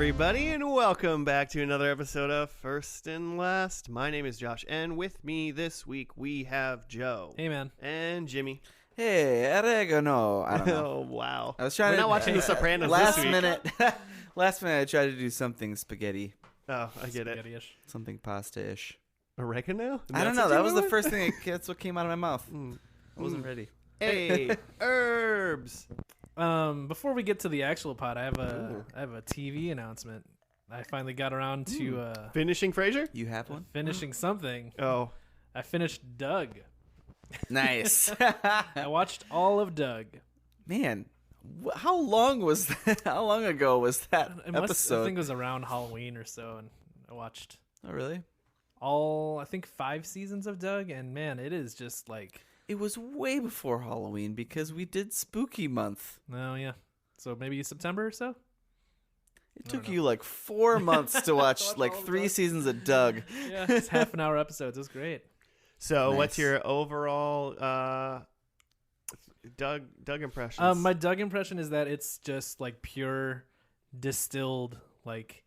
everybody, and welcome back to another episode of First and Last. My name is Josh, and with me this week we have Joe. Hey, man. And Jimmy. Hey, oregano. I don't know. Oh, wow. I was trying We're to not watching The Sopranos last this week. minute. Last minute, I tried to do something spaghetti, Oh, I get it. Spaghetti-ish. something pasta-ish. Oregano? I don't That's know. what That you was the went first thing. That's what came out of my mouth. with? I wasn't ready. Hey, herbs. Before we get to the actual pod, I have a TV announcement. I finally got around to Finishing Frasier? You have one? finishing something. Oh, I finished Doug. Nice. I watched all of Doug. Man, how long was that? How long ago was that episode? I think it was around Halloween or so, and I watched Oh, really? all, I think, 5 seasons of Doug, and man, it is just like, It was way before Halloween because we did Spooky Month. oh yeah. So maybe September or so? It I took don't you like 4 months to watch Watch like all of 3 Doug. seasons of Doug. Yeah, it's half-an-hour episodes. It was great. so Nice. what's your overall Doug impressions? My Doug impression is that it's just like pure distilled, like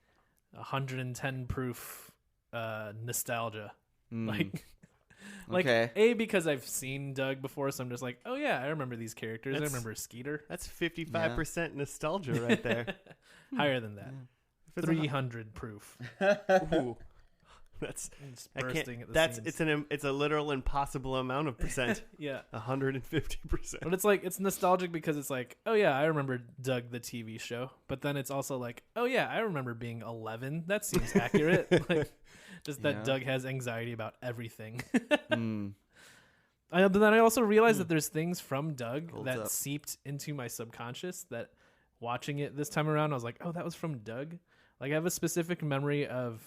110 proof nostalgia. Mm. Like Okay. because I've seen Doug before, so I'm just like, oh yeah, I remember these characters. That's- I remember Skeeter. That's 55% nostalgia right there. Higher than that. If it's 300 proof. Ooh. That's It's I can't. bursting at the That's seams. it's a literal impossible amount of percent. Yeah. 150%. But it's like, it's nostalgic because it's like, oh yeah, I remember Doug the TV show. But then it's also like, oh yeah, I remember being 11. That seems accurate. Like, just that Yeah. Doug has anxiety about everything. Mm. But then I also realized that there's things from Doug Holds that up. seeped into my subconscious that watching it this time around, I was like, oh, that was from Doug. Like I have a specific memory of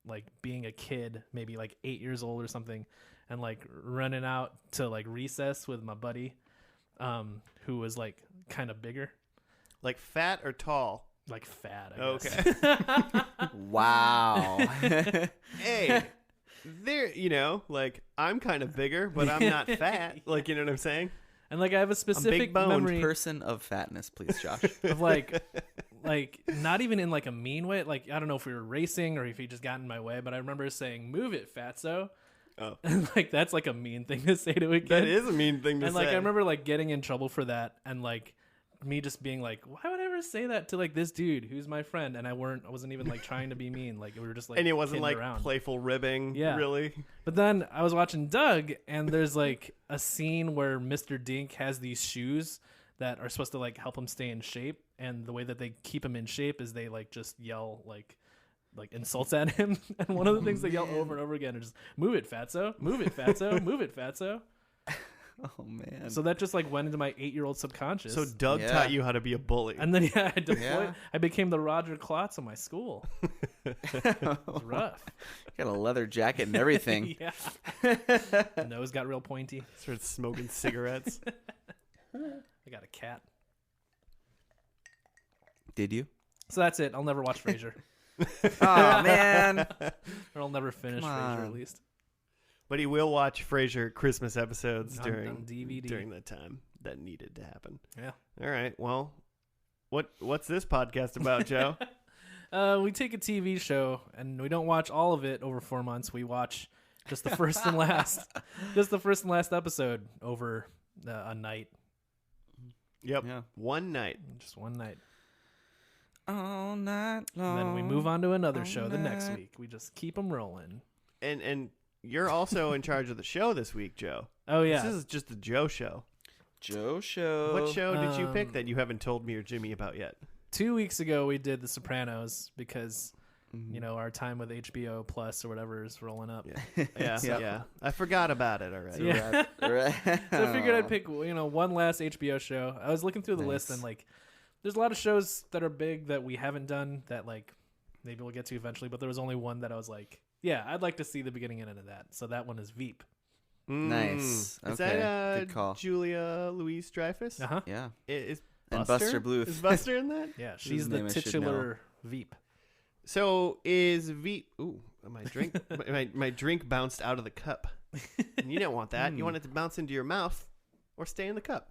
like being a kid, maybe like 8 years old or something, and like running out to like recess with my buddy who was like kind of bigger, Like fat or tall? like fat, I guess. Okay. Wow. Hey, there. Like I'm kind of bigger, but I'm not fat. Like you know what I'm saying? And like I have a specific boned memory Person of fatness, please, Josh. of like not even in like a mean way. Like I don't know if we were racing or if he just got in my way, but I remember saying, "Move it, fatso." Oh, Mm. And like that's like a mean thing to say to a kid. that is a mean thing to And say. like I remember like getting in trouble for that, and like me just being like, why would I ever say that to like this dude who's my friend? And I wasn't even like trying to be mean. Like we were just like, and it wasn't kidding like around. playful ribbing. Yeah. Really. But then I was watching Doug, and there's like a scene where Mr. Dink has these shoes that are supposed to like help him stay in shape, and the way that they keep him in shape is they like just yell like insults at him. And one of the things they yell over and over again is just, "Move it, fatso! Move it, fatso! Move it, fatso!" Oh man. So that just like went into my 8-year-old subconscious. So Doug Yeah. taught you how to be a bully. and then I deployed. Yeah. I became the Roger Klotz of my school. It was rough. Got a leather jacket and everything. Yeah. The nose got real pointy. Started smoking cigarettes. I got a cat. Did you? So that's it. I'll never watch Frasier. Oh man. Or I'll never finish Come Frasier on. at least. But he will watch Frasier Christmas episodes On during DVD. during the time that needed to happen. Yeah. All right. Well, what's this podcast about, Joe? We take a TV show and we don't watch all of it over 4 months. We watch just the first and last, episode over a night, Yep. Yeah. One night. just one night. All night long. And then we move on to another all show the next night. week. We just keep them rolling. And you're also in charge of the show this week, Joe. Oh yeah. This is just the Joe show. Joe show. What show did you pick Um, that you haven't told me or Jimmy about yet? 2 weeks ago we did The Sopranos because our time with HBO Plus or whatever is rolling up. Yeah. Yeah. I forgot about it already. Yeah. Right. So I figured I'd pick one last HBO show. I was looking through the list Nice. and like there's a lot of shows that are big that we haven't done that like maybe we'll get to eventually, but there was only one that I was like, yeah, I'd like to see the beginning and end of that. So that one is Veep. Nice. Is Okay. that Good call. Julia Louis-Dreyfus? Uh-huh. Yeah. Is And Buster? Buster Bluth. Is Buster in that? Yeah, she's Whose the name I should titular Veep. So is Veep? Ooh, my drink. my drink bounced out of the cup. And you don't want that. You want it to bounce into your mouth, or stay in the cup.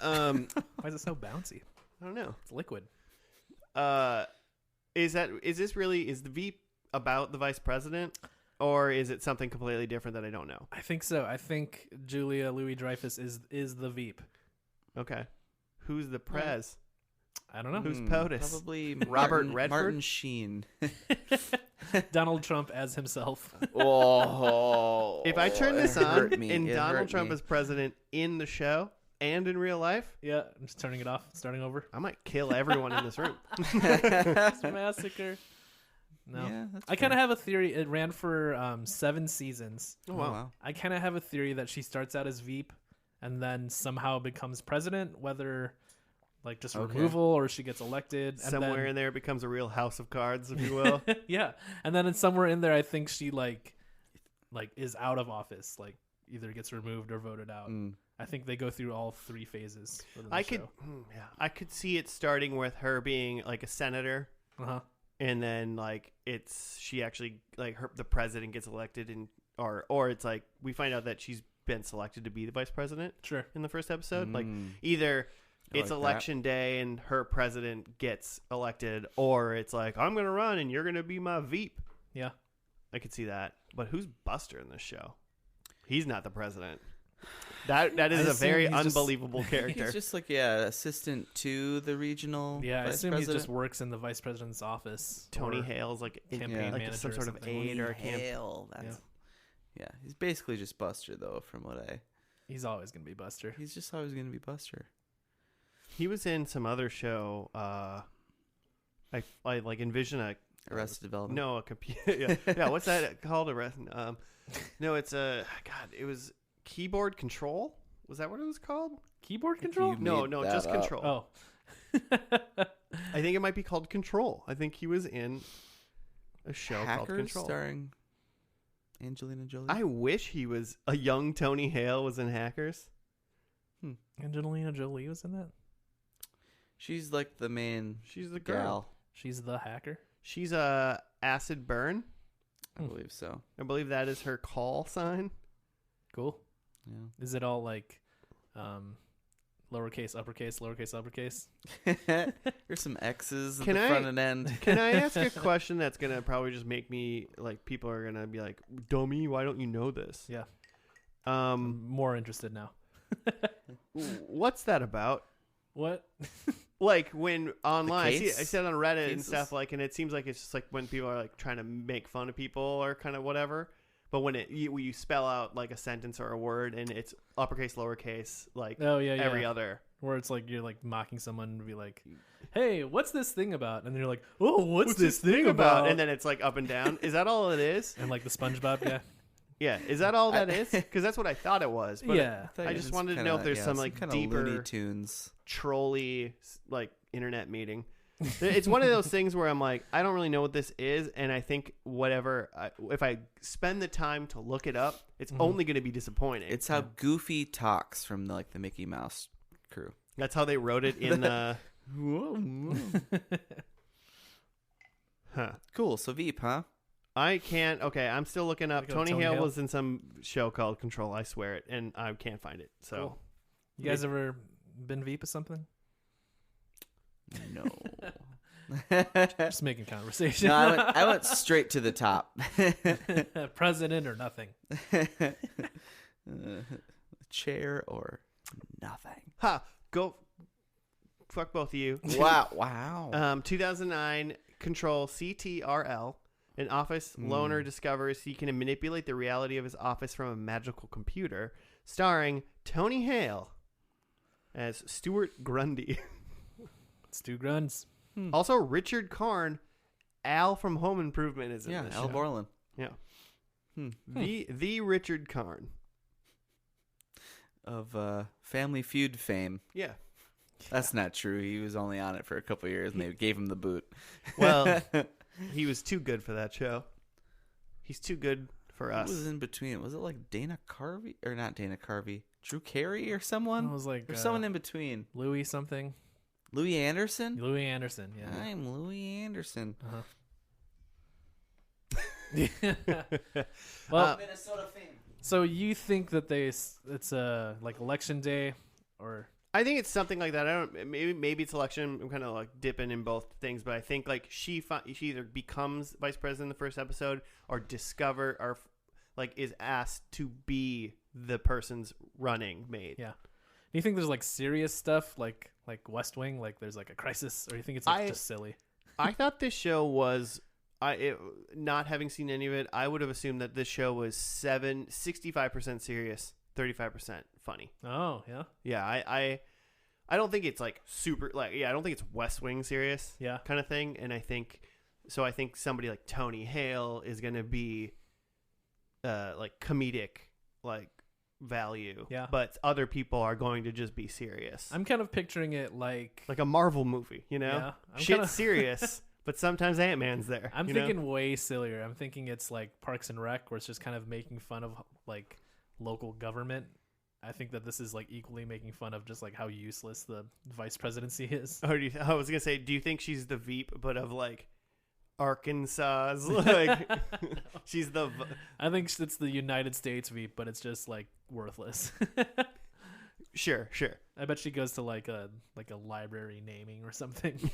Why is it so bouncy? I don't know. It's liquid. Is the Veep about the vice president, or is it something completely different that I don't know? I think so. I think Julia Louis-Dreyfus is the Veep. Okay. Who's the prez? I don't know. Who's POTUS? Probably Robert Redford? Martin Sheen. Donald Trump as himself. Oh, If I turn this it on hurt me. and It Donald hurt Trump me. is president in the show and in real life, Yeah, I'm just turning it off, starting over. I might kill everyone in this room. It's a massacre. No. Yeah, that's I kind of fair. have a theory. It ran for 7 seasons. Oh, wow. I kind of have a theory that she starts out as Veep and then somehow becomes president, whether like just Okay. removal or she gets elected. And Somewhere in there it becomes a real house of cards, if you will. then, yeah. And then somewhere in there, I think she like is out of office, like either gets removed or voted out. Mm. I think they go through all 3 phases. For the I show. could see it starting with her being like a senator, Uh-huh. and then like she actually like the president gets elected, and or it's like we find out that she's been selected to be the vice president Sure. in the first episode. Like Mm. either I it's like that. election day and her president gets elected, or it's like I'm gonna run and you're gonna be my Veep. Yeah. I could see that. But who's Buster in this show? He's not the president. That is I a very assume he's just- unbelievable character. He's just like assistant to the regional. Yeah, I vice assume president. he just works in the vice president's office. Tony or- Hale's like campaign Yeah. like manager some or sort of something. aide or a camp. Hale. That's, yeah, he's basically just Buster though. From what He's always gonna be Buster. he's just always gonna be Buster. He was in some other show. I like envision a Arrested Development. no a computer. Yeah, what's that called? No, it's a God. It was keyboard control. Was that what it was called? Keyboard control? You No, made no, that just up. control. Oh. I think it might be called Control. I think he was in a show called Hackers Control. starring Angelina Jolie. I wish he was a young Tony Hale was in Hackers. Angelina Jolie was in that? She's like the main She's the girl. gal. She's the hacker? She's a acid burn. I believe so. I believe that is her call sign. Cool. Yeah. Is it all like lowercase, uppercase, lowercase, uppercase? There's some X's at Can the I- front and end. Can I ask a question that's gonna probably just make me like people are gonna be like, "Dummy, why don't you know this?" Yeah. Um, I'm more interested now. what's that about? What? Like when online, I case? said on Reddit and Cases? stuff like, and it seems like it's just like when people are like trying to make fun of people or kind of whatever. But when you spell out like a sentence or a word and it's uppercase, lowercase, like Oh, yeah, every yeah. other. Where it's like you're like mocking someone and be like, hey, what's this thing about? And you're like, oh, what's this thing about? And then it's like up and down. Is that all it is? And like the SpongeBob guy. Yeah. Is that all that is? Because that's what I thought it was. But Yeah. I just wanted to know if there's some like kind deeper of Looney Tunes. trolly like internet meeting. It's one of those things where I'm like, I don't really know what this is, and I think if I spend the time to look it up, it's only going to be disappointing. It's how Goofy talks from the Mickey Mouse crew. That's how they wrote it in. Huh. Cool. So Veep, huh? I can't. Okay, I'm still looking up. Look up Tony Tony Hale Hale. was in some show called Control. I swear it, and I can't find it. So. Cool. You guys ever been Veep or something? No. Just making conversation. No, I went straight to the top. President or nothing. Chair or nothing. Ha! Go. Fuck both of you. Wow. 2009 Control CTRL. An office loner discovers he can manipulate the reality of his office from a magical computer, starring Tony Hale as Stuart Grundy. Stu Gruns. Also, Richard Karn, Al from Home Improvement is in Yeah, this Al show. Borland. Yeah. Hmm. The Richard Karn. Of Family Feud fame. Yeah. That's not true. He was only on it for a couple of years and they gave him the boot. Well, he was too good for that show. He's too good for Who us. was in between? Was it like Dana Carvey? Or not Dana Carvey. Drew Carey or someone? I was like There's someone in between. Louis something. Louis Anderson? Louis Anderson. Yeah. I'm Louis Anderson. Well, Minnesota fame. so you think that it's like election day, or I think it's something like that. I don't. Maybe it's election. I'm kind of like dipping in both things, but I think like she either becomes vice president in the first episode or like is asked to be the person's running mate. Yeah. Do you think there's like serious stuff like West Wing, like there's like a crisis, or do you think it's like just silly? I thought this show was, not having seen any of it, I would have assumed that this show was 65% serious, 35% funny. Oh yeah. Yeah, I don't think it's like super like I don't think it's West Wing serious. Yeah. Kind of thing, and I think somebody like Tony Hale is gonna be like comedic like value. Yeah. But other people are going to just be serious. I'm kind of picturing it like a Marvel movie, you know? Yeah, Shit's serious, but sometimes Ant-Man's there. I'm thinking way sillier. I'm thinking it's like Parks and Rec, where it's just kind of making fun of like local government. I think that this is like equally making fun of just like how useless the vice presidency is. Oh, I was gonna say, do you think she's the Veep, but of like Arkansas? Like she's the. I think it's the United States Veep, but it's just like worthless. Sure. I bet she goes to like a library naming or something.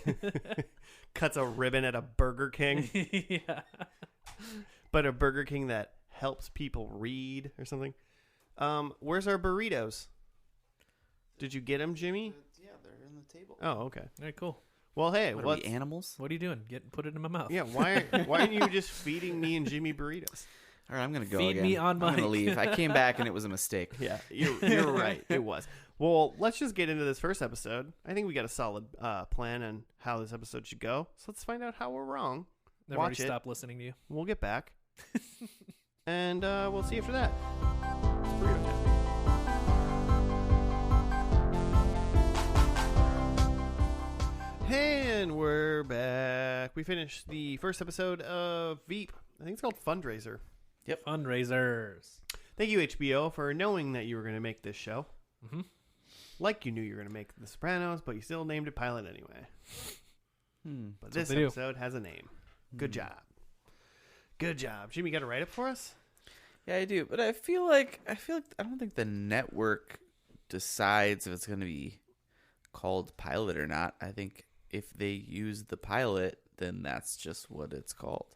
Cuts a ribbon at a Burger King. Yeah. But a Burger King that helps people read or something. Where's our burritos? Did you get them, Jimmy? Yeah, they're on the table. Oh, okay. All right, cool. Well, hey, What are we, animals? What are you doing? Put it in my mouth. Yeah, why aren't you just feeding me and Jimmy burritos? All right, I'm gonna go. Feed again. me on I'm gonna mic. leave. I came back and it was a mistake. Yeah, you're right. It was. Well, let's just get into this first episode. I think we got a solid plan on how this episode should go. So let's find out how we're wrong. I've already stopped listening to you. We'll get back, and we'll see after that. It's burrito time. And we're back. We finished the first episode of Veep. I think it's called Fundraiser. Yep. Fundraisers. Thank you, HBO, for knowing that you were going to make this show. Mm-hmm. Like you knew you were going to make The Sopranos, but you still named it Pilot anyway. But That's this episode has a name. Good job. Good job. Jimmy, you got to write it for us? Yeah, I do. But I feel like I don't think the network decides if it's going to be called Pilot or not. I think if they use the pilot, then that's just what it's called.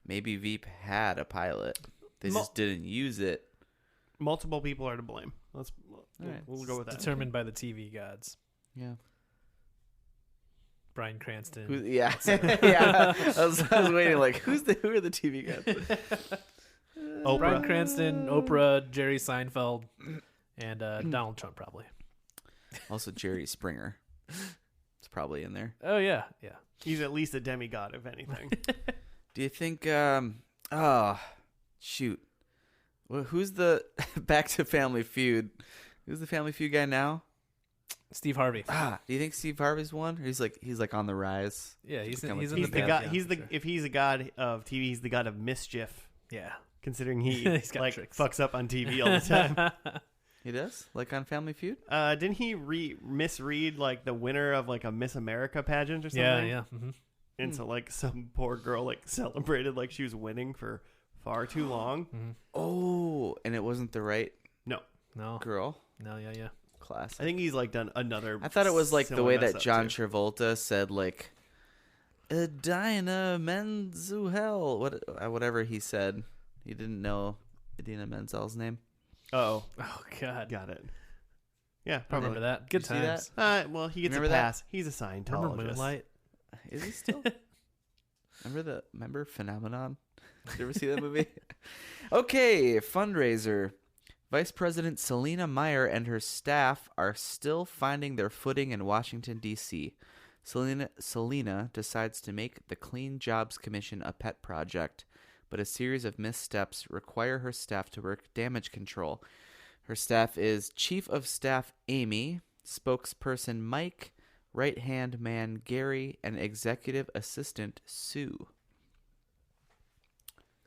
Maybe Veep had a pilot. They just didn't use it. Multiple people are to blame. We'll go with that. Determined by the TV gods. Yeah. Bryan Cranston. Yeah. Yeah. I was waiting like, who are the TV guys? Oprah. Bryan Cranston, Oprah, Jerry Seinfeld, and Donald Trump probably. Also Jerry Springer. It's probably in there. Oh, yeah. Yeah. He's at least a demigod, if anything. Do you think, shoot. Well, who's the, back to Family Feud. Who's the Family Feud guy now? Steve Harvey. Do you think Steve Harvey's won? Or he's like on the rise. Yeah, he's in He's the the god. pantheon, He's the sure. if he's a god of TV, he's the god of mischief. Yeah. Considering he He's got like tricks. fucks up on TV all the time. He does? Like on Family Feud? Didn't he misread like the winner of like a Miss America pageant or something? Yeah. Mm-hmm. And so like some poor girl like celebrated like she was winning for far too long. Mm-hmm. Oh, and it wasn't the right No. girl? No, yeah. Classic. I think he's like done another. I thought it was like the way that John too. Travolta said like Idina Menzel, whatever he said. He didn't know Idina Menzel's name. Oh, God. got it. Yeah, I probably. remember that. Good Did you see times. Well, he gets Remember a that? pass. He's a Scientologist. Remember Moonlight? Is he still? Remember Phenomenon? Did you ever see that movie? Okay, Fundraiser. Vice President Selena Meyer and her staff are still finding their footing in Washington, D.C. Selena decides to make the Clean Jobs Commission a pet project, but a series of missteps require her staff to work damage control. Her staff is Chief of Staff Amy, spokesperson Mike, right-hand man Gary, and executive assistant Sue.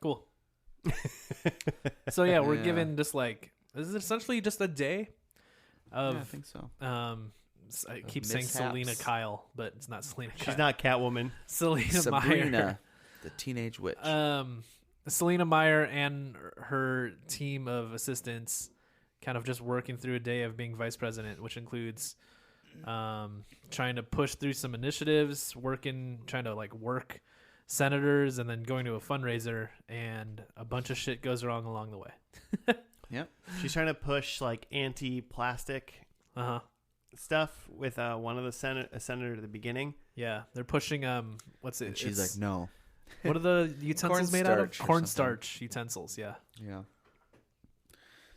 Cool. So yeah, we're given just like, this is essentially just a day of Yeah, I think so. I keep saying mishaps. Selena Kyle, but it's not Selena Kyle. She's not Catwoman. Selena Meyer. Sabrina, the teenage witch. Selena Meyer and her team of assistants kind of just working through a day of being vice president, which includes trying to push through some initiatives, trying to like work senators, and then going to a fundraiser, and a bunch of shit goes wrong along the way. Yep. She's trying to push like anti-plastic stuff with one of the senator at the beginning. Yeah, they're pushing what's it? And she's like, no. What are the utensils made out of? Cornstarch or Cornstarch utensils. Yeah. Yeah.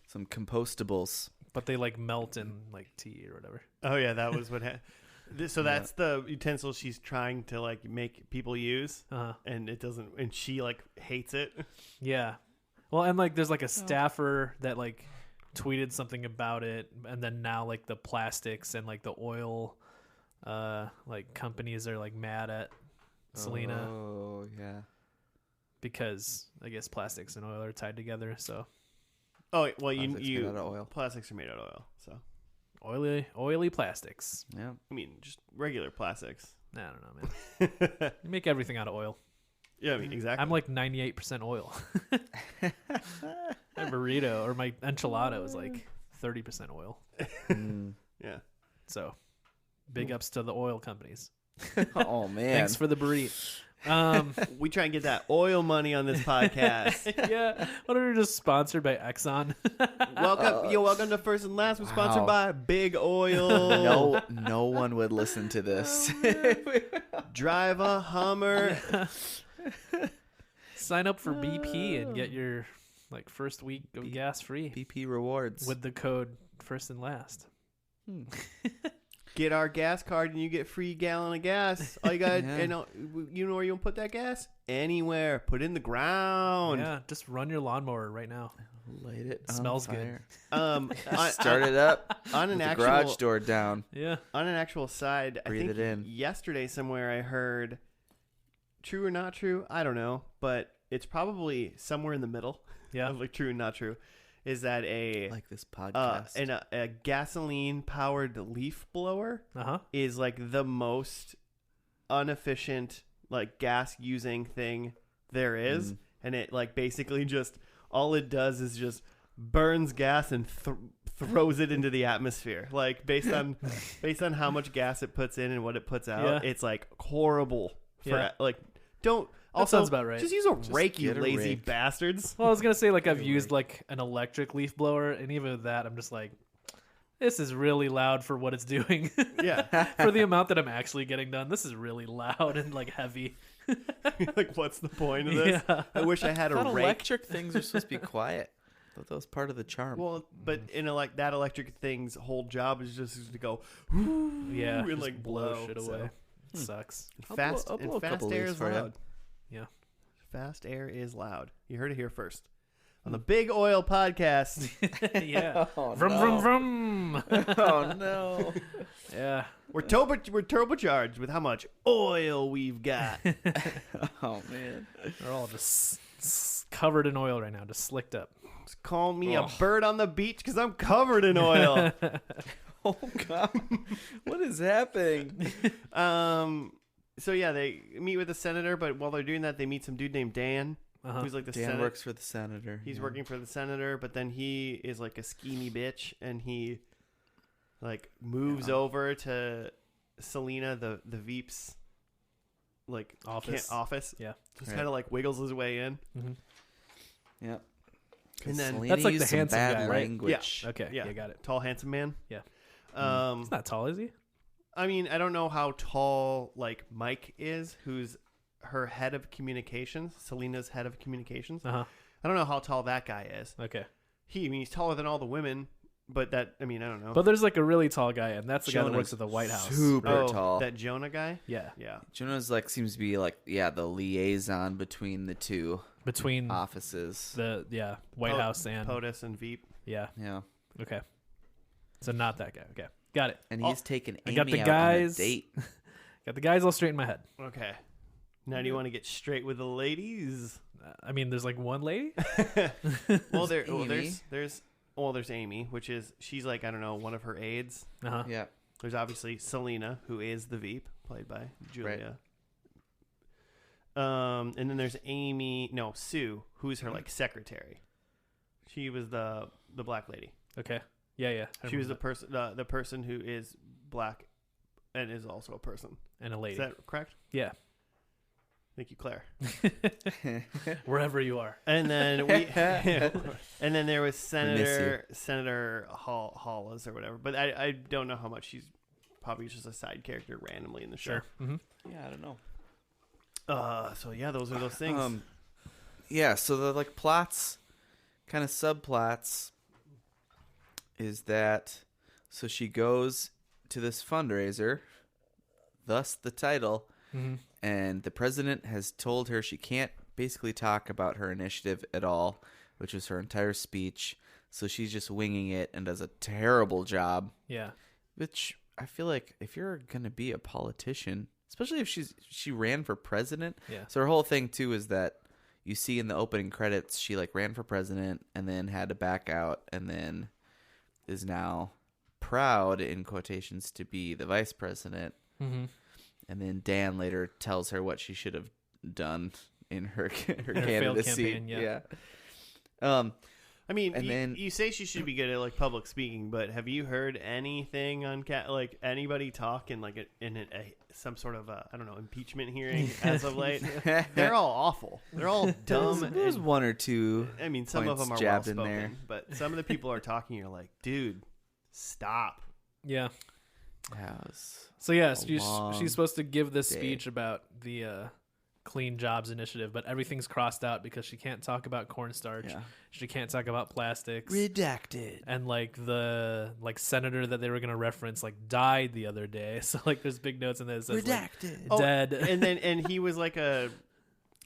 Some compostables. But they like melt in like tea or whatever. Oh yeah, that was what. So that's the utensil she's trying to like make people use, and it doesn't. And she like hates it. Yeah. Well, and like there's like a staffer that like tweeted something about it, and then now like the plastics and like the oil, like companies are like mad at Selena. Oh yeah. Because I guess plastics and oil are tied together. So. Oh well, Plastics made out of oil. Plastics are made out of oil, so oily plastics. Yeah. I mean, just regular plastics. I don't know, man. You make everything out of oil. Yeah, I mean, exactly. I'm like 98% oil. My burrito or my enchilada was like 30% oil. Yeah. So, big ups to the oil companies. Oh man. Thanks for the burrito. We try and get that oil money on this podcast. Yeah. What are we just sponsored by Exxon? Welcome to First and Last. We're sponsored by Big Oil. No one would listen to this. Drive a Hummer. Sign up for BP and get your like first week of gas free BP rewards with the code First and Last. Get our gas card and you get free gallon of gas. All you got, you know where you'll put that gas? Anywhere. Put it in the ground. Yeah, just run your lawnmower right now. Light it. Smells good. Start it up. On an with actual the garage door down. Yeah. On an actual side, Breathe I think it in. yesterday somewhere I heard, true or not true, I don't know, but it's probably somewhere in the middle. Yeah. Of like true and not true. Is that like this podcast? And a gasoline powered leaf blower is like the most inefficient like gas using thing there is, and it like basically just all it does is just burns gas and throws it into the atmosphere. Like based on how much gas it puts in and what it puts out, it's like horrible for like don't. That sounds about right. Just use a rake, you lazy rake. bastards. Well, I was going to say, like, I've used, like, an electric leaf blower, and even with that, I'm just like, this is really loud for what it's doing. Yeah. For the amount that I'm actually getting done, this is really loud and, like, heavy. Like, what's the point of this? Yeah. I wish I had a rake. Electric things are supposed to be quiet. I thought that was part of the charm. Well, but in that electric thing's whole job is just to go, yeah, and just like blow shit away. So. Sucks. Fast I'll blow a fast couple air leaves is for you. loud. Yeah. Fast air is loud. You heard it here first on the Big Oil Podcast. Yeah. Oh, Vroom, no. vroom, vroom. Oh no. Yeah. We're turbocharged with how much oil we've got. Oh man. They're all just covered in oil right now, just slicked up. Just call me a bird on the beach because I'm covered in oil. Oh god. What is happening? So yeah, they meet with the senator, but while they're doing that, they meet some dude named Dan, who's like the Dan senator. works for the senator. He's working for the senator, but then he is like a schemy bitch, and he like moves over to Selena, the Veep's like office. Yeah, just kind of like wiggles his way in. Mm-hmm. Yeah, and then Selena that's like the used some handsome bad guy, right? language. Yeah. Okay. Yeah. You got it. Tall, handsome man. Yeah. He's not tall, is he? I mean, I don't know how tall like Mike is, who's her head of communications, Selena's head of communications. I don't know how tall that guy is. Okay. He's taller than all the women, but I don't know. But there's like a really tall guy, and that's the guy that works at the White House. Super tall. That Jonah guy? Yeah. Yeah. Jonah's like seems to be like the liaison between the two offices. The White House and POTUS and Veep. Yeah. Yeah. Okay. So not that guy. Okay. Got it. And he's taken Amy got the out guys on a date. Got the guys all straight in my head. Okay. Now do you want to get straight with the ladies? I mean, there's like one lady. Well, there's Amy, which is she's like I don't know one of her aides. Yeah. There's obviously Selena, who is the Veep, played by Julia. Right. And then there's Sue, who's her like secretary. She was the black lady. Okay. Yeah. I She was the remember the person who is black and is also a person. that. And a lady. Is that correct? Yeah. Thank you, Claire. Wherever you are. And then and then there was Senator Hollis or whatever. But I don't know how much she's probably just a side character randomly in the show. Sure. Mm-hmm. Yeah, I don't know. So yeah, those are those things. Yeah, so the like plots, kind of subplots, is that so she goes to this fundraiser, thus the title, and the president has told her she can't basically talk about her initiative at all, which was her entire speech. So she's just winging it and does a terrible job. Yeah. Which I feel like if you're gonna be a politician, especially if she ran for president. Yeah. So her whole thing too is that you see in the opening credits she like ran for president and then had to back out and then is now proud in quotations to be the vice president. Mm-hmm. And then Dan later tells her what she should have done in her failed candidacy. campaign, yeah. I mean, and then you say she should be good at like public speaking, but have you heard anything on like anybody talk in like some sort of I don't know, impeachment hearing as of late? They're all awful. They're all dumb. There's one or two. I mean, some of them are well jabbed in there. spoken, but some of the people are talking. You're like, dude, stop. Yeah. Yeah, So yeah, long she's supposed to give this day. speech about the Clean Jobs Initiative, but everything's crossed out because she can't talk about cornstarch. Yeah. She can't talk about plastics. Redacted. And like the senator that they were gonna reference died the other day. So like there's big notes in this. Redacted. Dead. And he was like a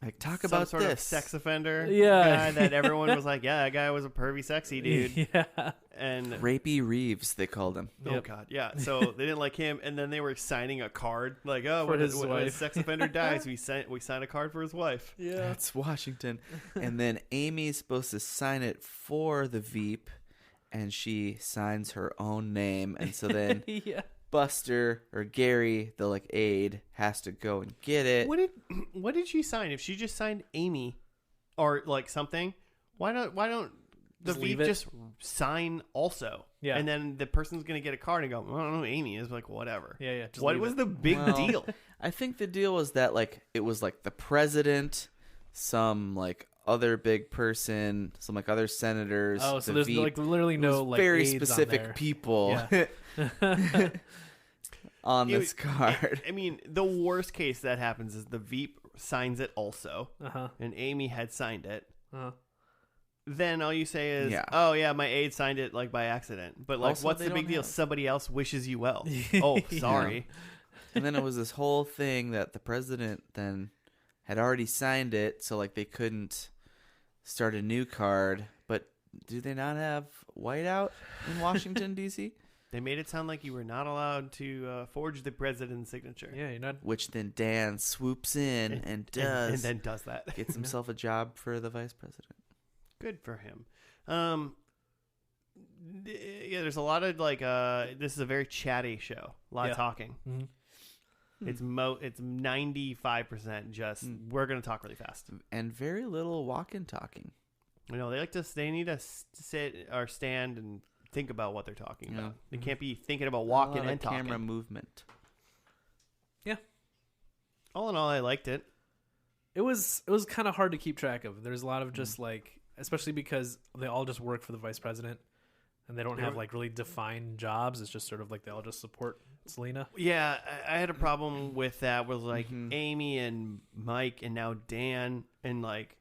Like talk some about sort this of sex offender Yeah. guy that everyone was like, yeah, that guy was a pervy sexy dude. Yeah. And Rapey Reeves, they called him. oh Yep. god, yeah. So they didn't like him, and then they were signing a card like, oh, For when his when a wife. sex offender dies, we sign a card for his wife. Yeah. That's Washington. And then Amy's supposed to sign it for the Veep, and she signs her own name. And so then Yeah. Buster or Gary, the like aide, has to go and get it. What did she sign? If she just signed Amy or like something, why don't the Just leave Veep it? just sign also? Yeah. And then the person's gonna get a card and go, I don't know who Amy is, like whatever. Yeah. Just What leave was it. the big Well, deal? I think the deal was that like it was like the president, some like other big person, some like other senators. Oh, so the there's Veep. like literally It no was like very aides on specific there. people Yeah. on It this was- card. I mean, the worst case that happens is the Veep signs it also, Uh-huh. and Amy had signed it. Uh-huh. Then all you say is, Yeah. "Oh yeah, my aide signed it like by accident." But like, Also, what's they the big don't deal? have- Somebody else wishes you well. Oh, sorry. And then it was this whole thing that the president then had already signed it, so like they couldn't start a new card. But do they not have whiteout in Washington D.C.? They made it sound like you were not allowed to forge the president's signature. Yeah, you're not. Which then Dan swoops in and does, and then does that. gets himself a job for the vice president. Good for him. Yeah, there's a lot of like. This is a very chatty show. A lot Yeah. of talking. Mhm. It's 95% just we're gonna talk really fast. And very little walk-in talking. You know, they need to sit or stand and think about what they're talking Yeah. about. They can't be thinking about A walking lot of and talking. camera movement. All in all, I liked it. It was kind of hard to keep track of. There's a lot of just like, especially because they all just work for the vice president, and they don't have like really defined jobs. It's just sort of like they all just support Selena. Yeah, I had a problem with that with like Mhm. Amy and Mike and now Dan and like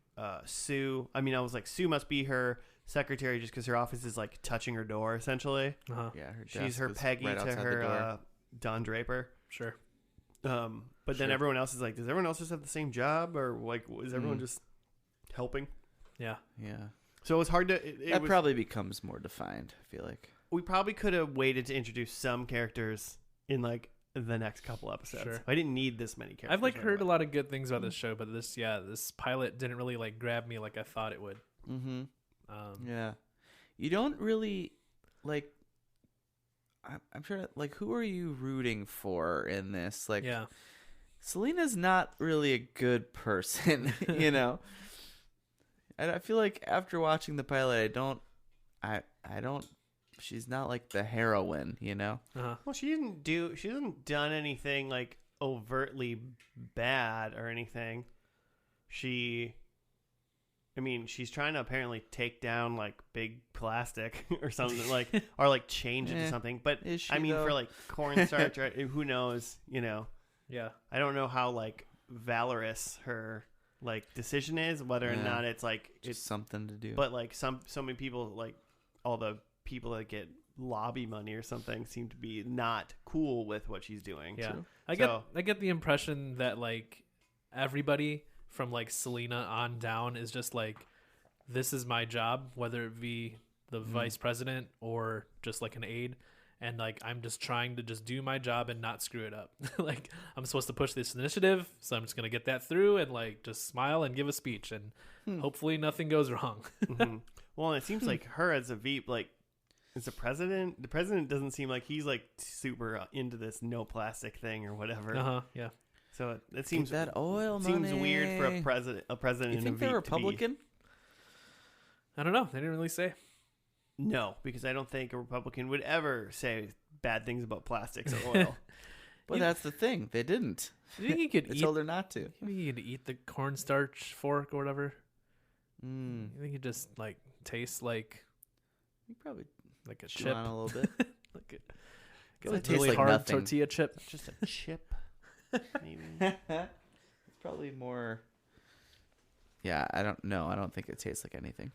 Sue. I mean, I was like, Sue must be her secretary just because her office is like touching her door essentially. Uh-huh. Yeah, her She's desk her is Peggy right to outside the her door. Don Draper. Sure. But then Sure. everyone else is like, does everyone else just have the same job or like is everyone just helping? Yeah. Yeah. So it was hard to. That probably becomes more defined, I feel like. We probably could have waited to introduce some characters in like the next couple episodes. Sure. I didn't need this many characters. I've like right heard a away. lot of good things about this show, but this pilot didn't really like grab me like I thought it would. Mm-hmm. Yeah. You don't really, like, I'm sure, like, who are you rooting for in this? Like, Yeah. Selena's not really a good person, you know? And I feel like after watching the pilot, I don't she's not like the heroine, you know? Uh-huh. Well, she hasn't done anything like overtly bad or anything. She's trying to apparently take down like big plastic or something like, or like change it to something. But Is she, for like cornstarch, right, who knows? You know, Yeah. I don't know how like valorous her like decision is, whether or not it's like Just something to do. But like so many people, like all the people that get lobby money or something, seem to be not cool with what she's doing. Yeah. True. I get the impression that like everybody from like Selena on down is just like, this is my job, whether it be the vice president or just like an aide. And like, I'm just trying to just do my job and not screw it up. Like, I'm supposed to push this initiative, so I'm just going to get that through and like just smile and give a speech, and hopefully nothing goes wrong. Well, and it seems like her as a Veep, like as a president, the president doesn't seem like he's like super into this no plastic thing or whatever. Yeah. So it seems Get that oil seems money. weird for a president. You and think a they're Veep to be- Republican? I don't know. They didn't really say. No, because I don't think a Republican would ever say bad things about plastics or oil. Well, that's the thing. They didn't. You think you could They eat? told her not to. You think you could eat the cornstarch fork or whatever? Mm. You think it just like tastes like You probably a chew chip, on a little bit. like a It like tastes really like hard nothing. tortilla chip. Just a chip, maybe. It's probably more. Yeah, I don't know. I don't think it tastes like anything.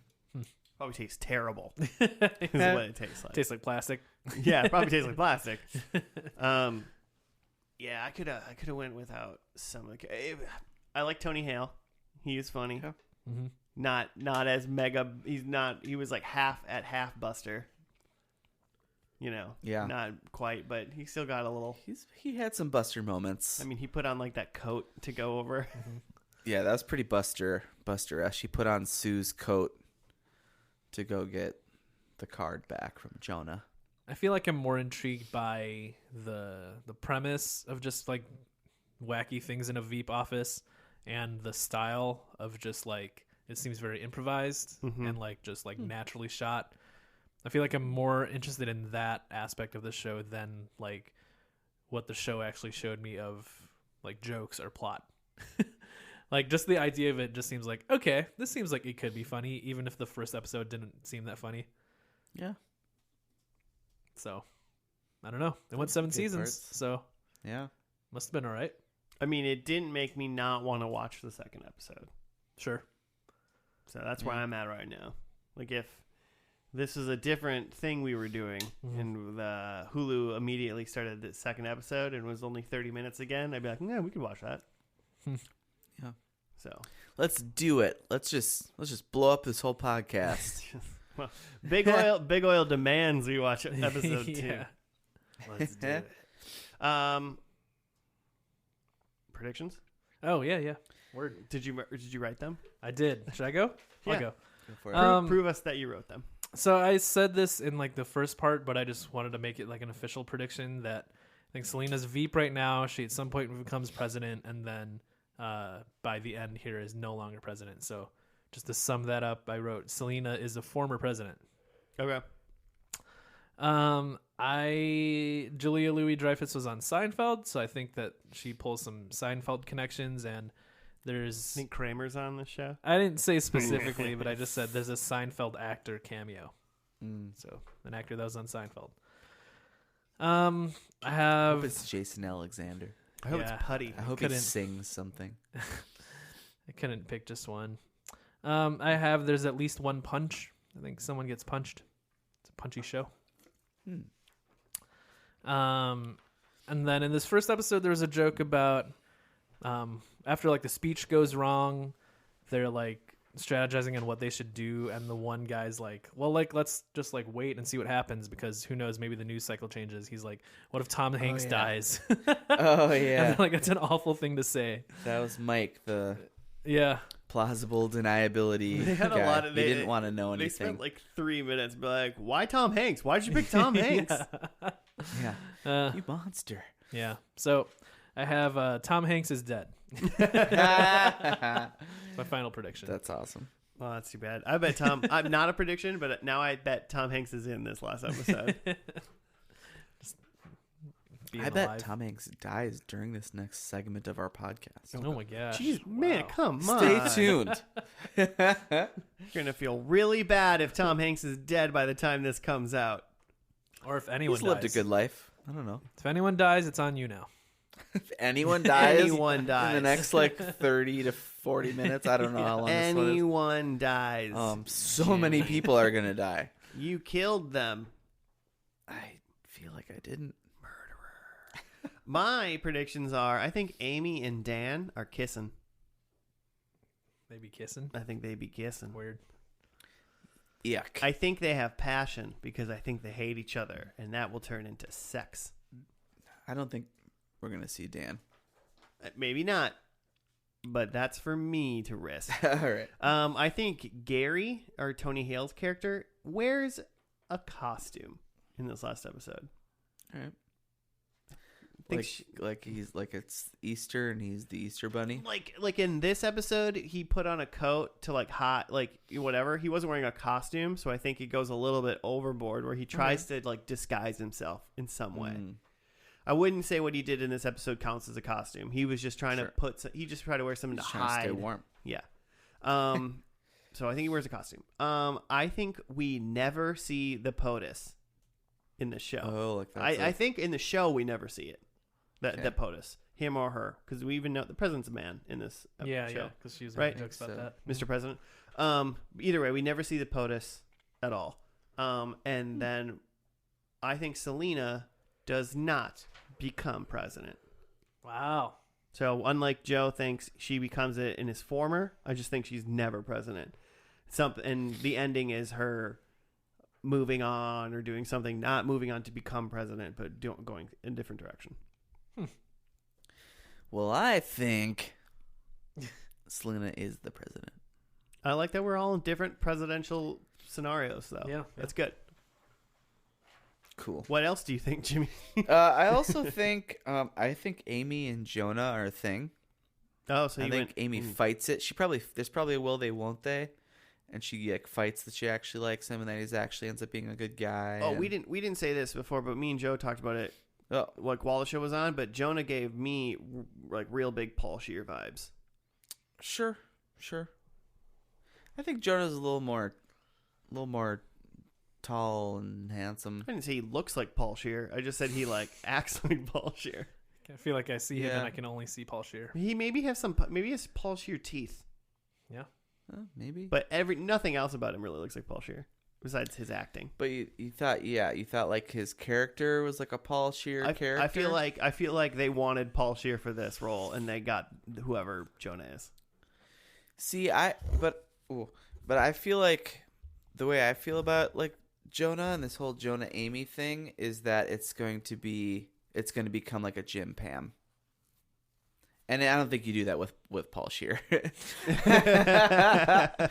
Probably tastes terrible. Is what it tastes like. Tastes like plastic. Yeah, it probably tastes like plastic. Yeah, I could have went without some of the. I like Tony Hale. He is funny. Yeah. Mm-hmm. Not as mega. He's not. He was like half Buster. You know. Yeah. Not quite, but he still got a little. He had some Buster moments. I mean, he put on like that coat to go over. Yeah, that was pretty Buster-esque. She put on Sue's coat to go get the card back from Jonah. I feel like I'm more intrigued by the premise of just like wacky things in a Veep office, and the style of just like it seems very improvised and like just like naturally shot. I feel like I'm more interested in that aspect of the show than like what the show actually showed me of like jokes or plot. Like just the idea of it just seems like, okay, this seems like it could be funny, even if the first episode didn't seem that funny. Yeah. So, I don't know. It went 7 Good seasons, parts. so Yeah. must have been all right. I mean, it didn't make me not want to watch the second episode. Sure. So that's where I'm at right now. Like if this is a different thing we were doing and the Hulu immediately started the second episode and was only 30 minutes again, I'd be like, yeah, we could watch that. Yeah. So Let's do it. Let's just blow up this whole podcast. well, Big Oil demands we watch episode 2. Yeah. Let's do it. Predictions? Oh, yeah. Word. Did you write them? I did. Should I go? Yeah. I'll go. Go for it. Prove us that you wrote them. So I said this in like the first part, but I just wanted to make it like an official prediction that I think Selena's Veep right now. She at some point becomes president, and then by the end here is no longer president. So just to sum that up, I wrote Selena is a former president. Okay. Julia Louis-Dreyfus was on Seinfeld, so I think that she pulls some Seinfeld connections, and there's... I think Kramer's on the show. I didn't say specifically, but I just said there's a Seinfeld actor cameo. So an actor that was on Seinfeld. I I have... hope it's Jason Alexander. I hope Yeah. it's Putty. I hope he Couldn't- sings something. I couldn't pick just one. I have there's at least one punch. I think someone gets punched. It's a punchy show. And then in this first episode, there was a joke about after like the speech goes wrong, they're like strategizing on what they should do, and the one guy's like, well, like let's just like wait and see what happens, because who knows, maybe the news cycle changes. He's like, what if Tom Hanks dies? Oh And yeah, they're like, it's an awful thing to say. that was Mike, the Yeah. plausible deniability They had a guy. lot of- He they- didn't want to know They anything. spent like 3 minutes, be like, "Why Tom Hanks? Why'd you pick Tom Hanks?" Yeah, you monster. Yeah. So I have Tom Hanks is dead. That's My final prediction. awesome. Well, that's too bad. I bet Tom. I'm not a prediction, but now I bet Tom Hanks is in this last episode. I bet Tom Hanks dies during this next segment of our podcast. Oh my gosh. Jeez, man, come on. Stay tuned. You're gonna feel really bad if Tom Hanks is dead by the time this comes out. Or if anyone He's lived a good life. I don't know. If anyone dies, it's on you now. If anyone dies, Anyone dies. in the next like 30 to 40 minutes, I don't know how long this one is. Anyone dies. So many people are gonna die. You killed them. I feel like I didn't. My predictions are: I think Amy and Dan are kissing. They be kissing. I think they be kissing. Weird. Yuck. I think they have passion because I think they hate each other, and that will turn into sex. I don't think we're gonna see Dan. Maybe not, but that's for me to risk. All right. I think Gary, or Tony Hale's character, wears a costume in this last episode. All right. Think Like he's like it's Easter and he's the Easter bunny. like in this episode, he put on a coat to whatever. He wasn't wearing a costume, so I think he goes a little bit overboard where he tries to like disguise himself in some way. I wouldn't say what he did in this episode counts as a costume. He was just trying to he just tried to wear something to hide. Stay warm. Yeah. So I think he wears a costume. I think we never see the POTUS in the show. Oh, like that. I think in the show we never see it. That POTUS, him or her, because we even know the president's a man in this show. Yeah, because she was right? making jokes about that. Mr. President. Either way, we never see the POTUS at all. And then I think Selena does not become president. Wow. So unlike Joe thinks she becomes it and is former, I just think she's never president. And the ending is her moving on or doing something, not moving on to become president, but going in a different direction. Well, I think Selena is the president. I like that we're all in different presidential scenarios, though. Yeah. That's good. Cool. What else do you think, Jimmy? I also think I think Amy and Jonah are a thing. Oh, so I think Amy fights it. There's probably a will they won't they, and she like fights that she actually likes him, and then he actually ends up being a good guy. Oh, we didn't say this before, but me and Joe talked about it. Like while the show was on, but Jonah gave me like real big Paul Scheer vibes. Sure. I think Jonah's a little more tall and handsome. I didn't say he looks like Paul Scheer. I just said he like acts like Paul Scheer. I feel like I see him and I can only see Paul Scheer. He maybe has Paul Scheer teeth. Yeah. Maybe. But nothing else about him really looks like Paul Scheer. Besides his acting. But you thought like his character was like a Paul Scheer character. I feel like they wanted Paul Scheer for this role, and they got whoever Jonah is. See, but I feel like the way I feel about like Jonah and this whole Jonah Amy thing is that it's going to become like a Jim Pam. And I don't think you do that with Paul Scheer.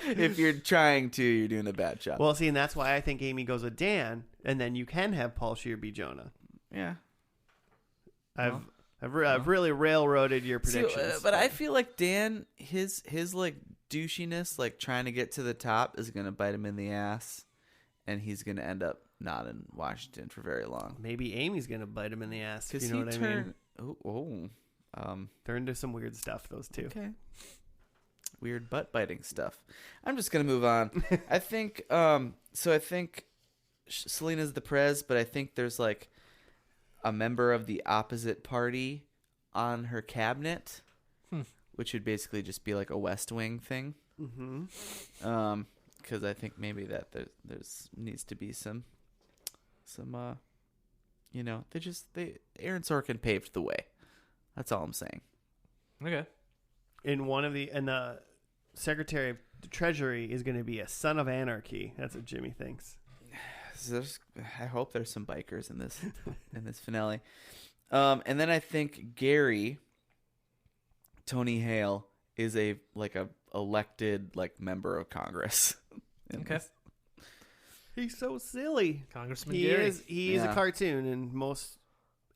If you're trying to, you're doing a bad job. Well, see, and that's why I think Amy goes with Dan, and then you can have Paul Scheer be Jonah. Yeah. I've really railroaded your predictions. But I feel like Dan, his like douchiness, like trying to get to the top, is gonna bite him in the ass, and he's gonna end up not in Washington for very long. Maybe Amy's gonna bite him in the ass. You know what I mean? They're into some weird stuff, those two. Okay. Weird butt biting stuff. I'm just gonna move on. I think so I think Selena's the prez, but I think there's like a member of the opposite party on her cabinet, which would basically just be like a West Wing thing. Mm-hmm. Because I think maybe that there's needs to be some Aaron Sorkin paved the way. That's all I'm saying. Okay. And the Secretary of the Treasury is going to be a son of anarchy. That's what Jimmy thinks. I hope there's some bikers in this finale. And then I think Gary, Tony Hale, is a elected member of Congress. Okay. He's so silly. Congressman Gary. He is a cartoon, and most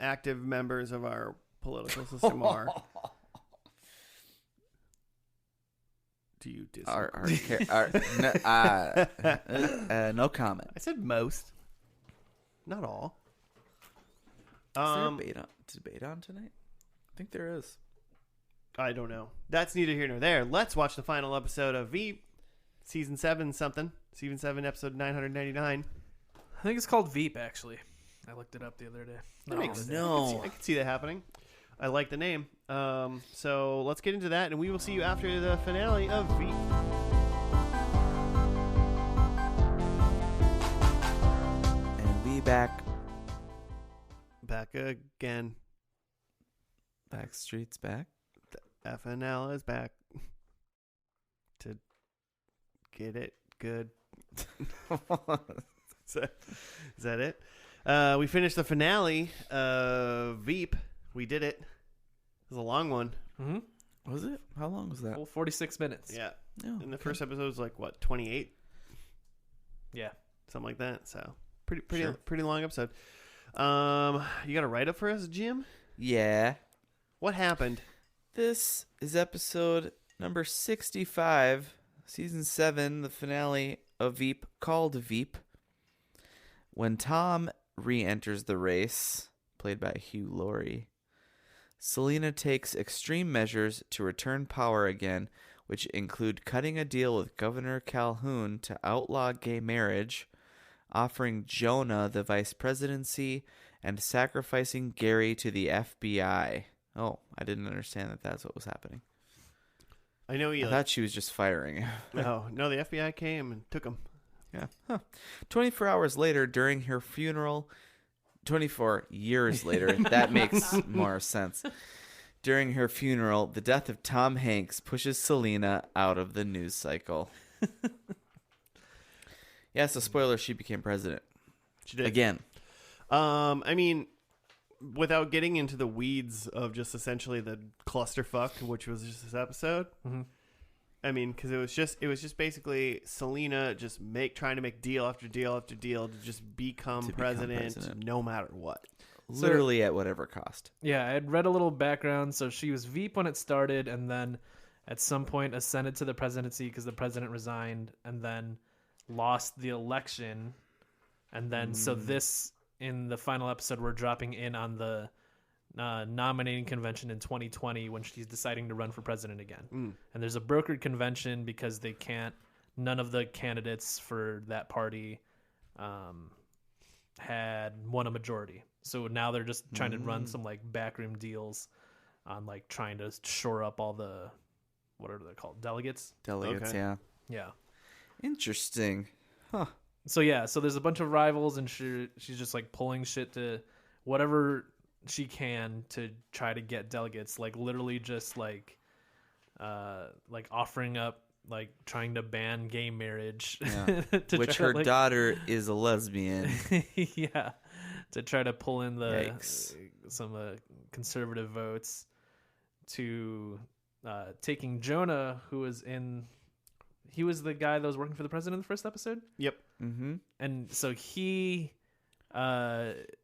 active members of our political system are. do you disagree? No comment. I said most, not all. Is there a debate on tonight? I think there is. I don't know. That's neither here nor there. Let's watch the final episode of Veep, season 7 something. Season 7, episode 999. I think it's called Veep, actually. I looked it up the other day. That makes sense. I can see that happening. I like the name. So let's get into that, and we will see you after the finale of Veep. And we back. Back again. Backstreet's back. FNL is back to get it good. Is that it? We finished the finale of Veep. We did it. It was a long one. Mm-hmm. Was it? How long was that? Full 46 minutes. Yeah. Oh, And the first episode was like, what, 28? Yeah. Something like that. So pretty long episode. You got a write-up for us, Jim? Yeah. What happened? This is episode number 65, season 7, the finale of Veep, called Veep. When Tom re-enters the race, played by Hugh Laurie, Selena takes extreme measures to return power again, which include cutting a deal with Governor Calhoun to outlaw gay marriage, offering Jonah the vice presidency, and sacrificing Gary to the FBI. Oh, I didn't understand that that's what was happening. I know you. I thought she was just firing him. No, the FBI came and took him. Yeah. Huh. 24 hours later, during her funeral, 24 years later, that makes more sense. During her funeral, the death of Tom Hanks pushes Selena out of the news cycle. Yeah, so spoiler, she became president. She did. Again. I mean, without getting into the weeds of just essentially the clusterfuck, which was just this episode. Mm-hmm. I mean, because it was just basically Selena just trying to make deal after deal after deal to just become president no matter what. Literally at whatever cost. Yeah, I had read a little background. So she was Veep when it started, and then at some point ascended to the presidency because the president resigned, and then lost the election. And then so this, in the final episode, we're dropping in on the nominating convention in 2020 when she's deciding to run for president again. And there's a brokered convention because none of the candidates for that party had won a majority. So now they're just trying to run some like backroom deals on like trying to shore up all the, what are they called? Delegates? Delegates, Okay. yeah. Yeah. Interesting. Huh. So yeah, so there's a bunch of rivals, and she's just like pulling shit to whatever she can to try to get delegates. Like literally just like offering up, like trying to ban gay marriage. Yeah. Which her daughter is a lesbian. Yeah, to try to pull in the some conservative votes to taking Jonah, who was he was the guy that was working for the president in the first episode. Yep. Mm-hmm. And so he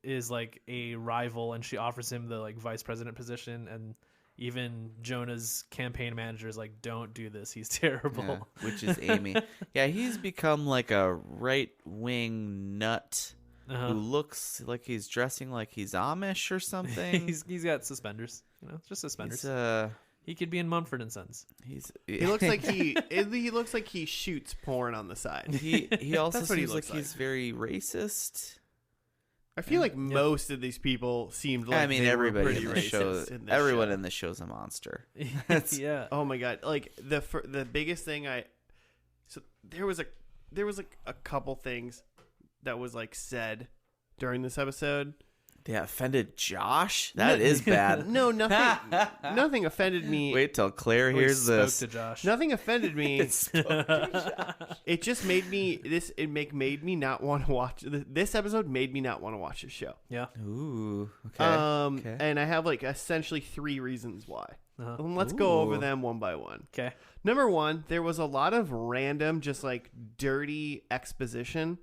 is like a rival, and she offers him the like vice president position, and even Jonah's campaign manager is like, don't do this, he's terrible. Yeah, which is Amy. Yeah, he's become like a right-wing nut who looks like he's dressing like he's Amish or something. he's got suspenders, just suspenders. He could be in Mumford and Sons. He looks like he looks like he shoots porn on the side. He also seems like he's like. very racist. I feel like most of these people seemed like everybody they were in pretty the show. racist. Everyone in the show's a monster. Yeah. Oh my god! Like the biggest thing there was a couple things that was like said during this episode. They offended Josh? That is bad. No, nothing offended me. Wait till Claire hears this. To Josh. Nothing offended me. It just made me made me not want to watch this episode. Made me not want to watch this show. Yeah. Ooh. Okay. Okay. And I have like essentially 3 reasons why. And let's go over them one by one. Okay. Number 1, there was a lot of random, just like dirty exposition.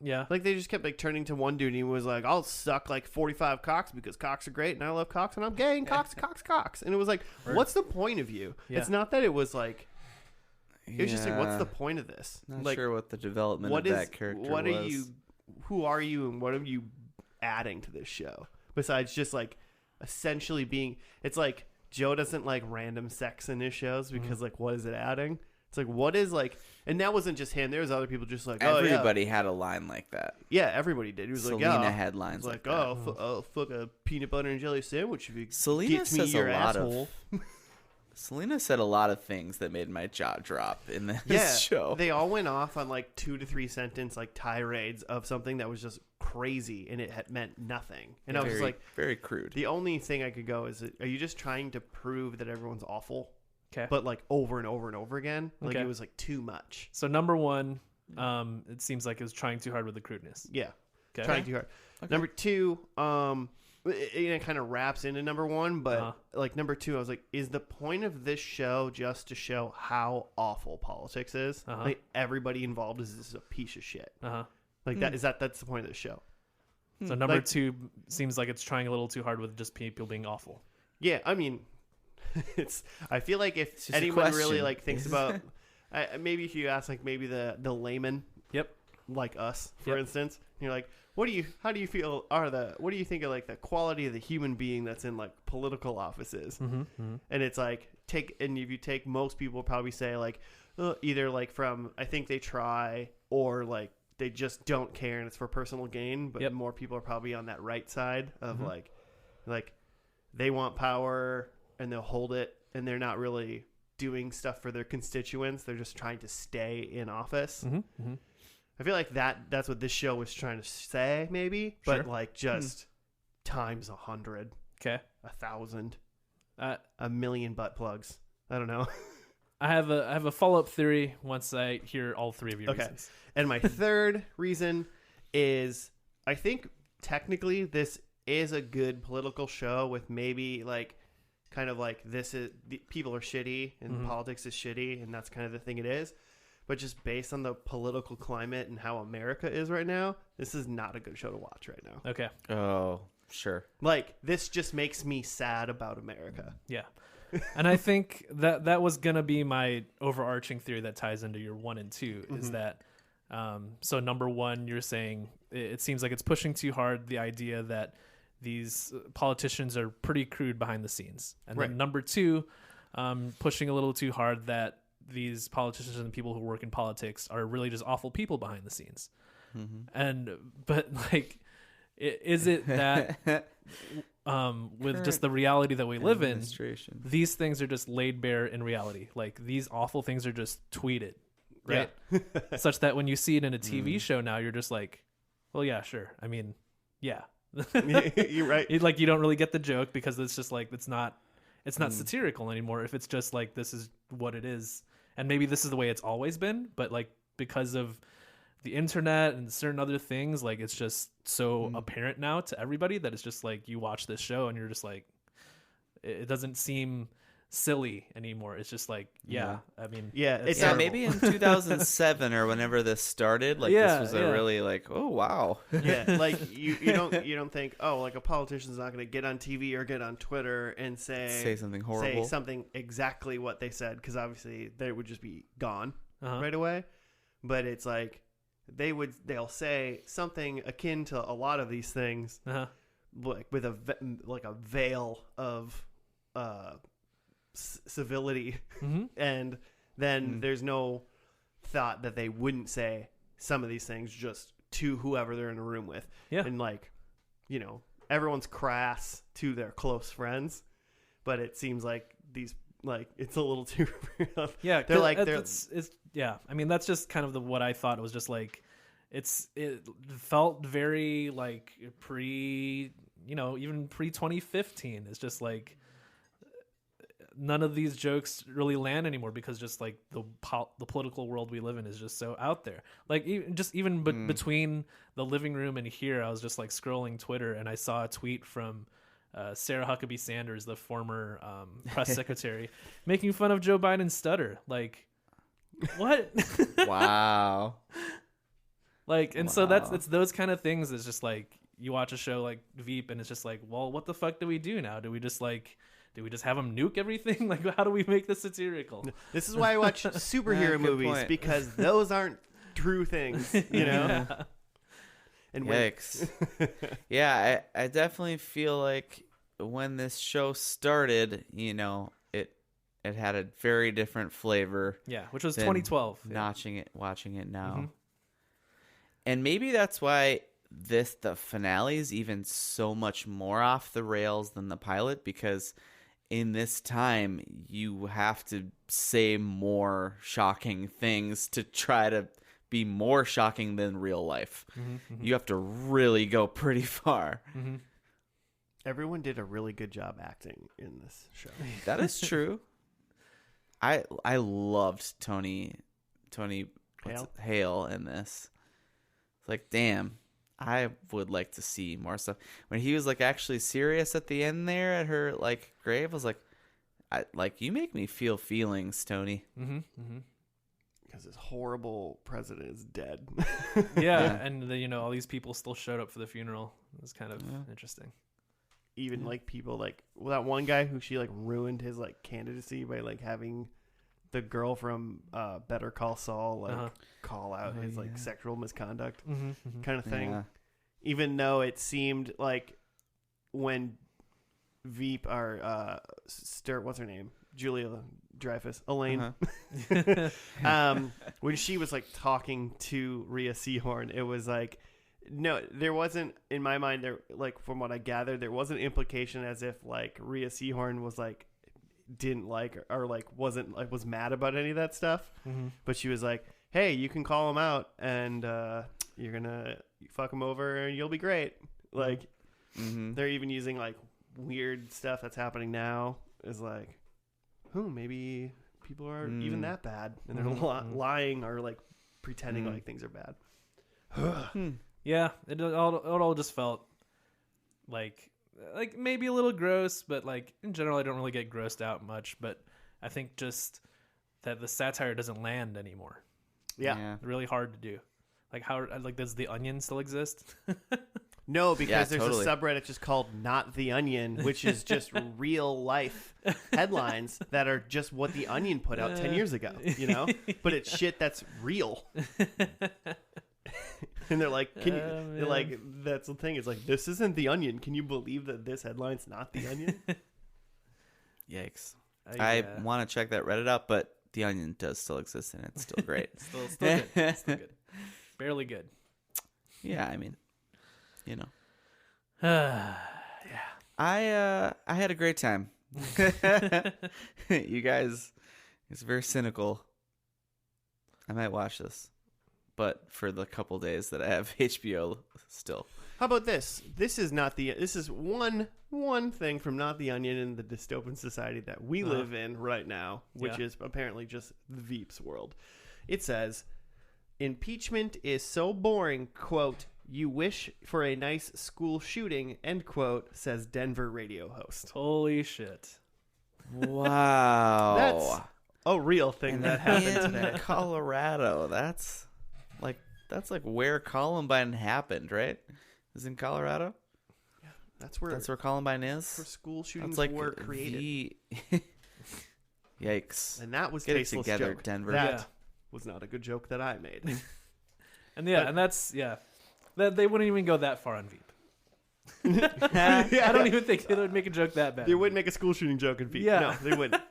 Yeah. Like they just kept like turning to one dude and he was like, I'll suck like 45 cocks because cocks are great and I love cocks and I'm gay and cocks. And it was like, what's the point of you? Yeah. It's not that it was like, It was just like, what's the point of this? Not like, sure what the development of that character what was. are you? Who are you, and what are you adding to this show besides just like essentially being? It's like Joe doesn't like random sex in his shows because like, what is it adding? It's like, what is like, and that wasn't just him. There was other people just like, everybody had a line like that. Yeah, everybody did. He was Selena like, had lines like that. oh, fuck a peanut butter and jelly sandwich if you Selena get me says your a lot asshole. Selena said a lot of things that made my jaw drop in this Yeah, show. they all went off on like 2 to 3 sentence like tirades of something that was just crazy and it had meant nothing. And I was just like, very crude. the only thing I could go is, are you just trying to prove that everyone's awful? Okay. But like over and over and over again, like Okay. it was like too much. So number one, it seems like it was trying too hard with the crudeness. Yeah, Okay. trying too hard. Okay. Number 2, it kind of wraps into number 1, but like number 2, I was like, is the point of this show just to show how awful politics is? Like everybody involved is a piece of shit. Like that's the point of the show. So number Like- 2 seems like it's trying a little too hard with just people being awful. Yeah, I mean, I feel like if just a anyone really question. like thinks about, maybe if you ask like maybe the layman, Yep. like us, for Yep. instance, and you're like, how do you feel what do you think of like the quality of the human being that's in like political offices? And it's like if you take most people probably say like either like from I think they try or like they just don't care and it's for personal gain, but Yep. more people are probably on that right side of like they want power and they'll hold it and they're not really doing stuff for their constituents. They're just trying to stay in office. I feel like that's what this show was trying to say, maybe, but Sure. like just times 100, Okay. 1,000, Uh, a million butt plugs. I don't know. I have a follow-up theory once I hear all 3 of your Okay. reasons. And my third reason is I think technically this is a good political show with maybe like kind of like people are shitty and politics is shitty and that's kind of the thing it is. But just based on the political climate and how America is right now, this is not a good show to watch right now. Okay. Oh, sure. Like, this just makes me sad about America. Yeah. And I think that was going to be my overarching theory that ties into your 1 and 2 is that, so number 1, you're saying it seems like it's pushing too hard the idea that these politicians are pretty crude behind the scenes. And Right. then number 2, pushing a little too hard that these politicians and people who work in politics are really just awful people behind the scenes. But like, is it that with just the reality that we live in, these things are just laid bare in reality. Like these awful things are just tweeted, right? Such that when you see it in a TV show now, you're just like, well, yeah, sure. I mean, yeah. You're right. Like you don't really get the joke because it's just like, it's not satirical anymore. If it's just like, this is what it is. And maybe this is the way it's always been, but like because of the internet and certain other things, like it's just so apparent now to everybody that it's just like you watch this show and you're just like, it doesn't seem silly anymore. It's just like, I mean, it's Yeah, terrible. maybe in 2007 or whenever this started, like this was a really like, oh wow. Yeah, like you don't think, oh, like a politician's not going to get on TV or get on Twitter and say something horrible, say something exactly what they said, because obviously they would just be gone right away. But it's like they'll say something akin to a lot of these things, like with a veil of civility, and then there's no thought that they wouldn't say some of these things just to whoever they're in a room with. And like, everyone's crass to their close friends, but it seems like these, like, it's a little too yeah, they're like it's I mean, that's just kind of what I thought. It was just like it felt very like even pre 2015. It's just like none of these jokes really land anymore because just like the political world we live in is just so out there. Like even between the living room and here, I was just like scrolling Twitter and I saw a tweet from Sarah Huckabee Sanders, the former press secretary, making fun of Joe Biden's stutter. Like, what? Wow. Like, and so it's those kind of things. It's just like you watch a show like Veep and it's just like, well, what the fuck do we do now? Do we just like do we just have them nuke everything? Like, how do we make this satirical? This is why I watch superhero Good movies, point. because those aren't true things, you know? Yeah. And Yikes. Yeah, I definitely feel like when this show started, you know, it had a very different flavor. Yeah, which was than 2012. Watching it now. Mhm. And maybe that's why the finale is even so much more off the rails than the pilot, because in this time you have to say more shocking things to try to be more shocking than real life. You have to really go pretty far. everyone did a really good job acting in this show. That is true. I loved Tony Hale in this. It's like, damn, I would like to see more stuff. When he was like actually serious at the end there at her like grave, I was like, you make me feel feelings, Tony. Because this horrible president is dead. Yeah, and all these people still showed up for the funeral. It was kind of interesting. Even like people like, well, that one guy who she like ruined his like candidacy by like having the girl from Better Call Saul like call out his like sexual misconduct kind of thing. Yeah. Even though it seemed like when Veep or what's her name, Julia Dreyfus, Elaine, when she was like talking to Rhea Seehorn, it was like, no, there wasn't, in my mind, there, like, from what I gathered, there was an implication as if like Rhea Seehorn was like didn't like or like wasn't like was mad about any of that stuff, but she was like, hey, you can call him out and you're gonna fuck him over and you'll be great. Like they're even using like weird stuff that's happening now is like, maybe people are even that bad and they're lying or like pretending like things are bad. Yeah, it all just felt like maybe a little gross, but like in general, I don't really get grossed out much. But I think just that the satire doesn't land anymore. Yeah. Really hard to do. Like does The Onion still exist? No, because there's totally. a subreddit just called Not The Onion, which is just real life headlines that are just what The Onion put out 10 years ago, you know? But it's shit that's real. And they're like, they're like, that's the thing. It's like, this isn't The Onion. Can you believe that this headline's not The Onion? Yikes. I want to check that Reddit out, but The Onion does still exist and it's still great. still good. Still good. Barely good. Yeah, I mean, you know. Yeah. I had a great time. You guys, it's very cynical. I might watch this, but for the couple days that I have HBO still. How about this? This is one thing from Not The Onion in the dystopian society that we live in right now, which is apparently just the Veep's world. It says, impeachment is so boring, quote, you wish for a nice school shooting, end quote, says Denver radio host. Holy shit. Wow. That's a real thing that happened today. Colorado. That's like where Columbine happened, right? Is in Colorado? Yeah, that's where Columbine is. for school shootings That's like were created. Yikes. And that was Get it tasteless together, joke. Denver. That was not a good joke that I made. And that they wouldn't even go that far on Veep. Yeah. I don't even think they would make a joke that bad. They wouldn't make a school shooting joke in Veep. Yeah. No, they wouldn't.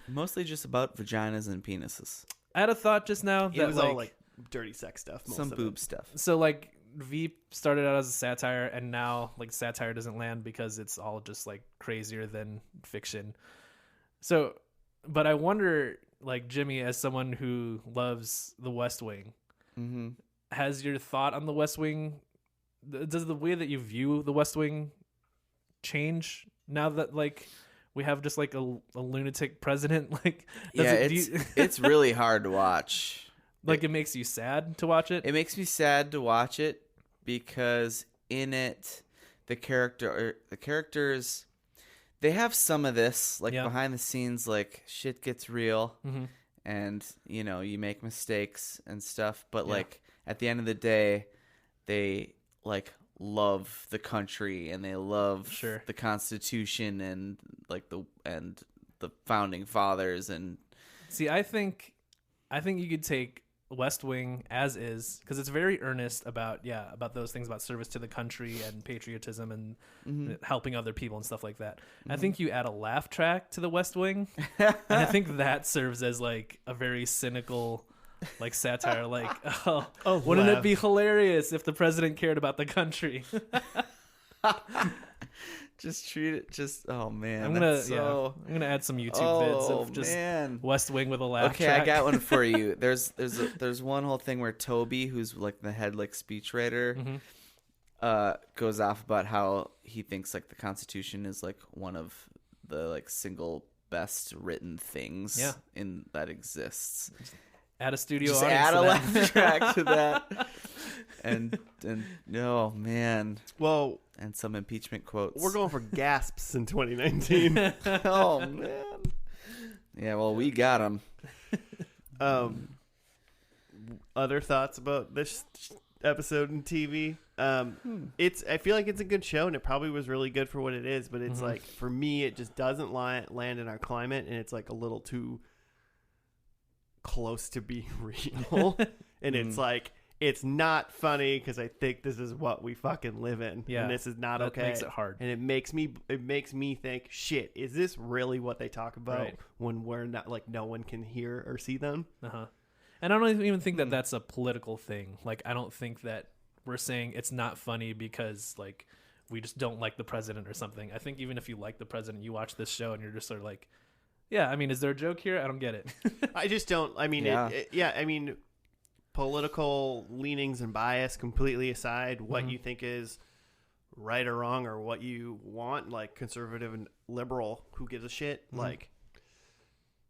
Mostly just about vaginas and penises. I had a thought just now It that was all like dirty sex stuff. Most Some of boob it. stuff. so like Veep started out as a satire, and now like satire doesn't land because it's all just like crazier than fiction. So, but I wonder, like Jimmy, as someone who loves The West Wing, has your thought on The West Wing? Does the way that you view The West Wing change now that like we have just like a lunatic president? Like, it's really hard to watch. Like, it makes you sad to watch it? It makes me sad to watch it because in it, the characters, they have some of this, like behind the scenes, like shit gets real and, you know, you make mistakes and stuff. But like at the end of the day, they like love the country and they love Sure. the Constitution and like the founding fathers. And See, I think you could take West Wing as is, because it's very earnest about those things, about service to the country and patriotism and helping other people and stuff like that. I think you add a laugh track to the West Wing, and I think that serves as like a very cynical like satire, like, wouldn't it be hilarious if the president cared about the country? Just treat it. Just oh man, I'm gonna add some YouTube vids of just West Wing with a laugh track. I got one for you. There's one whole thing where Toby, who's like the head like speechwriter, goes off about how he thinks like the Constitution is like one of the like single best written things in that exists. Add a studio Just audience add a to laugh track to that, and oh man, well, and some impeachment quotes. We're going for gasps in 2019. Oh man, yeah. Well, we got them. Other thoughts about this episode in TV? I feel like it's a good show, and it probably was really good for what it is. But it's like, for me, it just doesn't land in our climate, and it's like a little too close to being real. And it's like, it's not funny because I think this is what we fucking live in, and this is not okay. That makes it hard, and it makes me think, shit, is this really what they talk about when we're not, like, no one can hear or see them? And I don't even think that that's a political thing. Like, I don't think that we're saying it's not funny because like we just don't like the president or something. I think even if you like the president, you watch this show and you're just sort of like, yeah, I mean, is there a joke here? I don't get it. I just don't. I mean, I mean, political leanings and bias completely aside, what you think is right or wrong, or what you want, like conservative and liberal, who gives a shit? Like,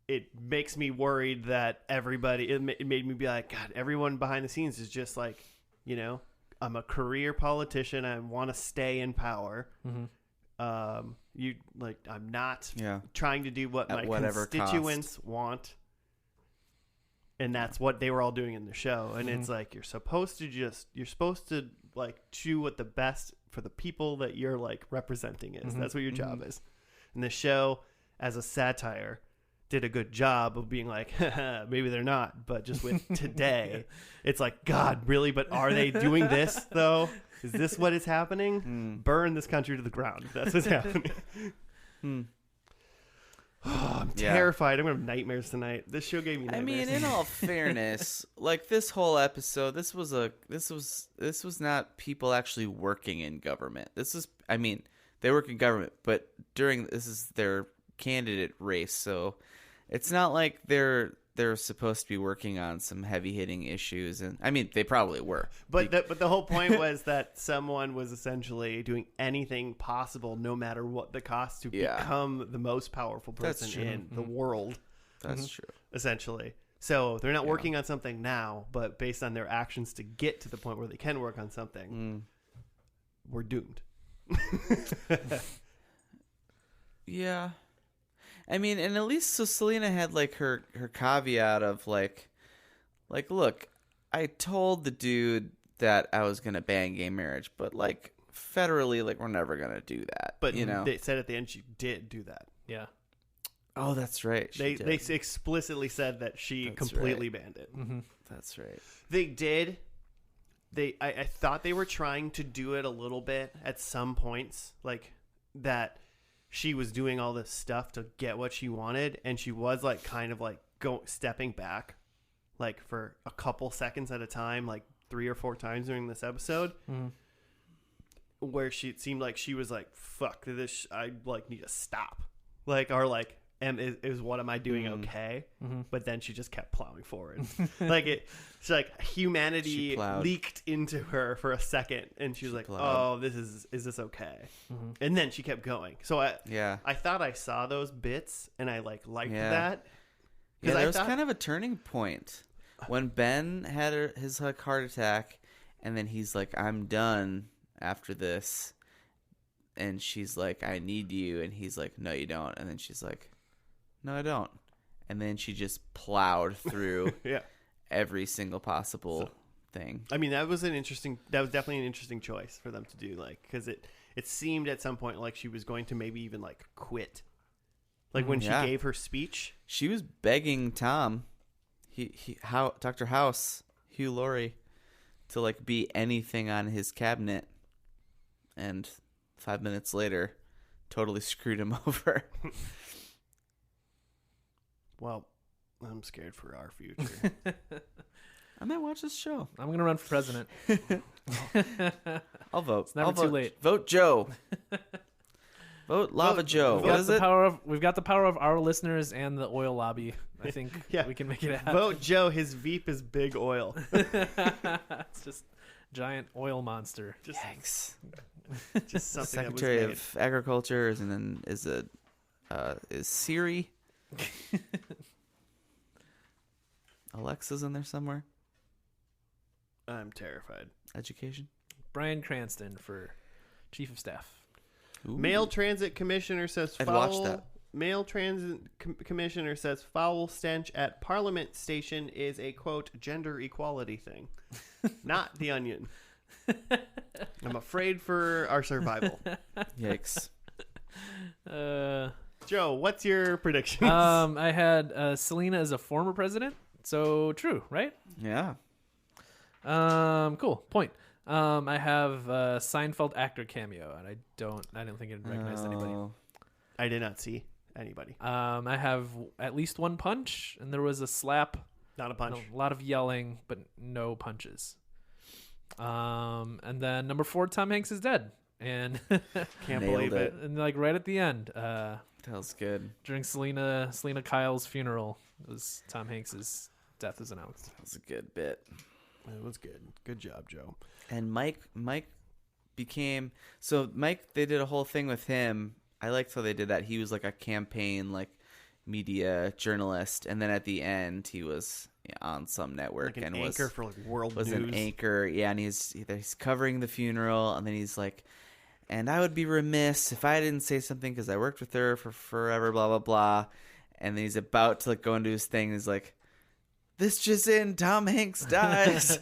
it makes me worried that everybody, it made me be like, God, everyone behind the scenes is just like, you know, I'm a career politician. I want to stay in power. I'm not trying to do what my constituents want. And that's what they were all doing in the show. And it's like, you're supposed to like do what the best for the people that you're like representing is. That's what your job is. And the show, as a satire, did a good job of being like, maybe they're not, but just with today, it's like, God, really? But are they doing this though? Is this what is happening? Burn this country to the ground. That's what's happening. Oh, I'm terrified. I'm gonna have nightmares tonight. This show gave me nightmares. I mean, in all fairness, like this whole episode, this was not people actually working in government. I mean, they work in government, but this is their candidate race, so it's not like they're supposed to be working on some heavy hitting issues, and I mean they probably were. But the whole point was that someone was essentially doing anything possible, no matter what the cost, to become the most powerful person in the world. That's true. Essentially. So they're not working on something now, but based on their actions to get to the point where they can work on something, we're doomed. Yeah. I mean, and at least so Selena had like her caveat of like, look, I told the dude that I was gonna ban gay marriage, but like federally, like we're never gonna do that. But you know, they said at the end she did do that. Yeah. Oh, that's right. They explicitly said that she completely banned it. That's right. They did. I thought they were trying to do it a little bit at some points, like that. She was doing all this stuff to get what she wanted, and she was like kind of like stepping back, like for a couple seconds at a time, like 3 or 4 times during this episode, where it seemed like she was like, "Fuck this! I like need to stop," like, or like, is what am I doing okay? But then she just kept plowing forward, like it's like humanity leaked into her for a second, and she was like, "Oh, is this okay?" And then she kept going. So I thought I saw those bits, and I liked that. Yeah, there was kind of a turning point when Ben had his heart attack, and then he's like, "I'm done after this," and she's like, "I need you," and he's like, "No, you don't," and then she's like, "No, I don't," and then she just plowed through every single possible thing. I mean, that was definitely an interesting choice for them to do, like, because it seemed at some point like she was going to maybe even like quit, like when she gave her speech. She was begging Tom, Dr. House, Hugh Laurie, to like be anything on his cabinet, and 5 minutes later, totally screwed him over. Well, I'm scared for our future. I might watch this show. I'm gonna run for president. I'll vote. It's never too late. Vote Joe. Vote Lava Joe. What is it? We've got the power of our listeners and the oil lobby. I think we can make it happen. Vote Joe. His Veep is big oil. It's just giant oil monster. Yikes. Just something Secretary that was of Agriculture, and then is Siri. Alexa's in there somewhere. I'm terrified. Education. Bryan Cranston for chief of staff. Ooh. Male Transit Commissioner says I'd foul. watch that. Male Transit Commissioner says foul stench at Parliament Station is a quote gender equality thing, not The Onion. I'm afraid for our survival. Yikes. Joe, what's your predictions? I had Selena as a former president, so true, right? Yeah. Cool. Point. I have Seinfeld actor cameo, and I don't think it recognized anybody. I did not see anybody. I have at least one punch, and there was a slap. Not a punch. A lot of yelling, but no punches. And then number 4, Tom Hanks is dead, and Can't Nailed believe it. and like right at the end, That was good. during Selena Kyle's funeral, it was Tom Hanks's death is announced. That was a good bit. It was good. Good job, Joe. And Mike became Mike. They did a whole thing with him. I liked how they did that. He was like a campaign, like media journalist, and then at the end, he was on some network Like an and anchor for like world was news. an anchor. Yeah, and he's covering the funeral, and then he's like, and I would be remiss if I didn't say something because I worked with her for forever, blah blah blah. And then he's about to like go into his thing. And he's like, "This just in, Tom Hanks dies."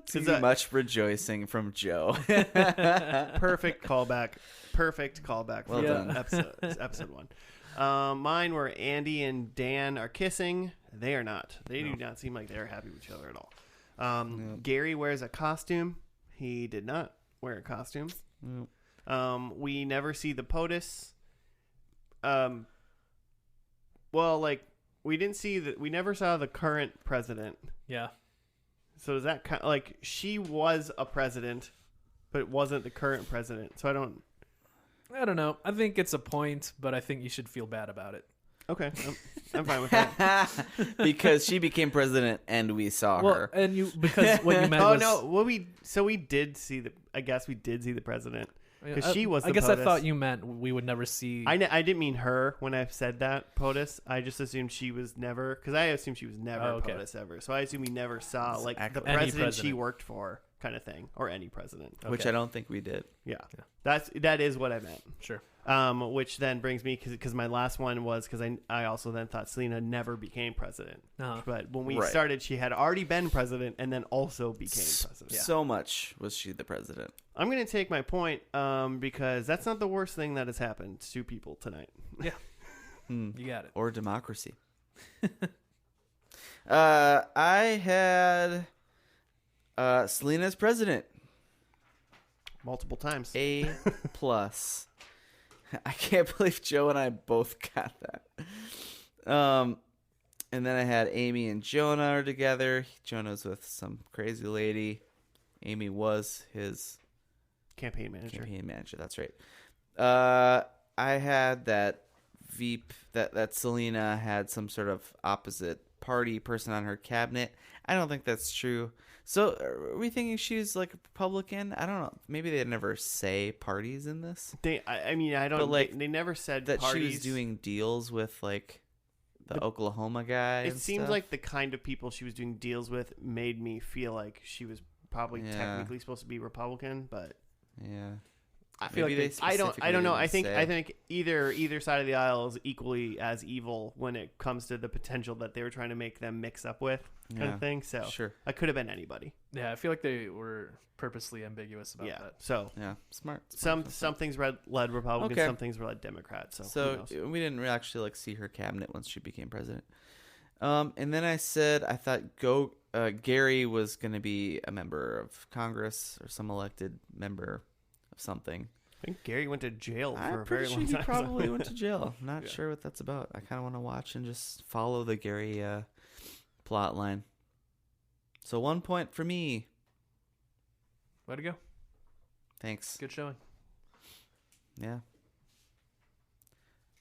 Too much rejoicing from Joe. Perfect callback. Perfect callback. Well from done. Episode 1. Mine were Andy and Dan are kissing. They are not. They do not seem like they're happy with each other at all. Gary wears a costume. He did not wear a costume. We never see the POTUS. Well, like we didn't see that. We never saw the current president. Yeah. So is that kind of, like she was a president, but wasn't the current president? So I don't know. I think it's a point, but I think you should feel bad about it. Okay, I'm fine with that. Because she became president and we saw her. And because what you meant Oh was... no, well we did see the. I guess we did see the president because she was. I The guess POTUS. I thought you meant we would never see... I didn't mean her when I said that POTUS. I just assumed she was never, because I assumed she was never POTUS ever. So I assume we never saw like the president she worked for kind of thing, or any president. Which I don't think we did. Yeah. That is what I meant. Sure. Which then brings me, because my last one was because I also then thought Selena never became president. Uh-huh. But when we started, she had already been president and then also became president. So much was she the president. I'm going to take my point because that's not the worst thing that has happened to people tonight. Yeah. You got it. Or democracy. I had Selena as president. Multiple times. A+. I can't believe Joe and I both got that. And then I had Amy and Jonah are together. Jonah's with some crazy lady. Amy was his Campaign manager. That's right. I had that Veep, that Selena had some sort of opposite party person on her cabinet. I don't think that's true. So are we thinking she's like a Republican? I don't know. Maybe they never say parties in this. I mean, I don't. But like, they never said that parties. She was doing deals with like the Oklahoma guy. It seems like the kind of people she was doing deals with made me feel like she was probably technically supposed to be Republican, but yeah. I feel Maybe like they I don't know. I specifically think either side of the aisle is equally as evil when it comes to the potential that they were trying to make them mix up with kind Yeah, of thing. So sure. I could have been anybody. I feel like they were purposely ambiguous about that. So Yeah, smart. some things led Republicans, Okay. some things were led Democrats. So who knows? We didn't actually like see her cabinet once she became president. And then I said I thought Gary was going to be a member of Congress or some elected member of something. I think Gary went to jail for I'm a pretty very sure long he time. probably went to jail. Not Yeah. sure what that's about. I kind of want to watch and just follow the Gary plot line. So 1 point for me. Way to go. Thanks. Good showing. Yeah.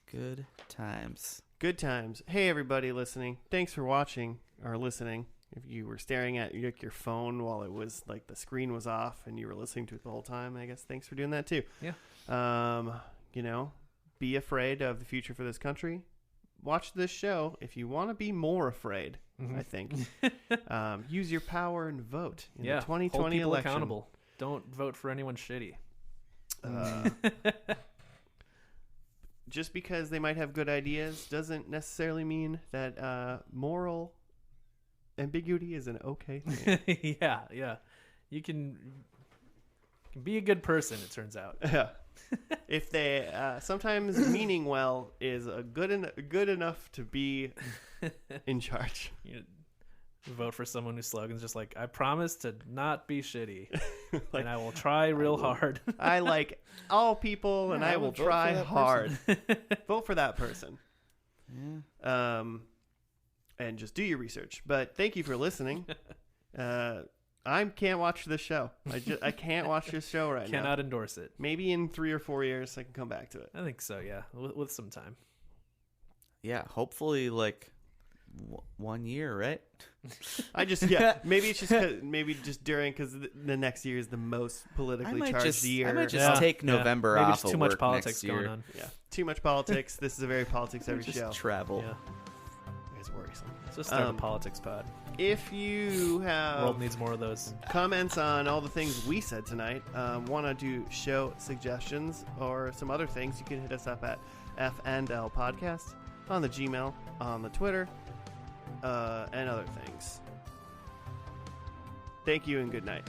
Good times. Good times. Hey, everybody listening. Thanks for watching or listening. If you were staring at your phone while it was like the screen was off and you were listening to it the whole time, I guess thanks for doing that too. Yeah. Be afraid of the future for this country. Watch this show if you want to be more afraid, I think. Use your power and vote in the 2020 Hold people election. accountable. Don't vote for anyone shitty. Just because they might have good ideas doesn't necessarily mean that moral ambiguity is an okay thing. Yeah. You can be a good person, it turns out. Yeah. If they sometimes meaning well is good enough to be in charge. You vote for someone whose slogan's just like, I promise to not be shitty. Like, and I will try real hard. I like all people and Yeah, I I will would vote for try that hard. Vote for that person. Yeah. And just do your research. But thank you for listening. I can't watch this show. I can't watch this show right now. Cannot endorse it. Maybe in 3 or 4 years I can come back to it. I think so, yeah. With some time. Yeah, hopefully like 1 year, right? Maybe it's just during because the next year is the most politically charged year. I might just take November Maybe off it's too of much work politics next year. going on. Yeah, too much politics. This is a very politics heavy Just show. travel. Yeah. It's worrisome. Let's just start a politics pod. If you have World needs more of those. comments on all the things we said tonight, want to do show suggestions or some other things, you can hit us up at FNL Podcast on the Gmail, on the Twitter, and other things. Thank you and good night.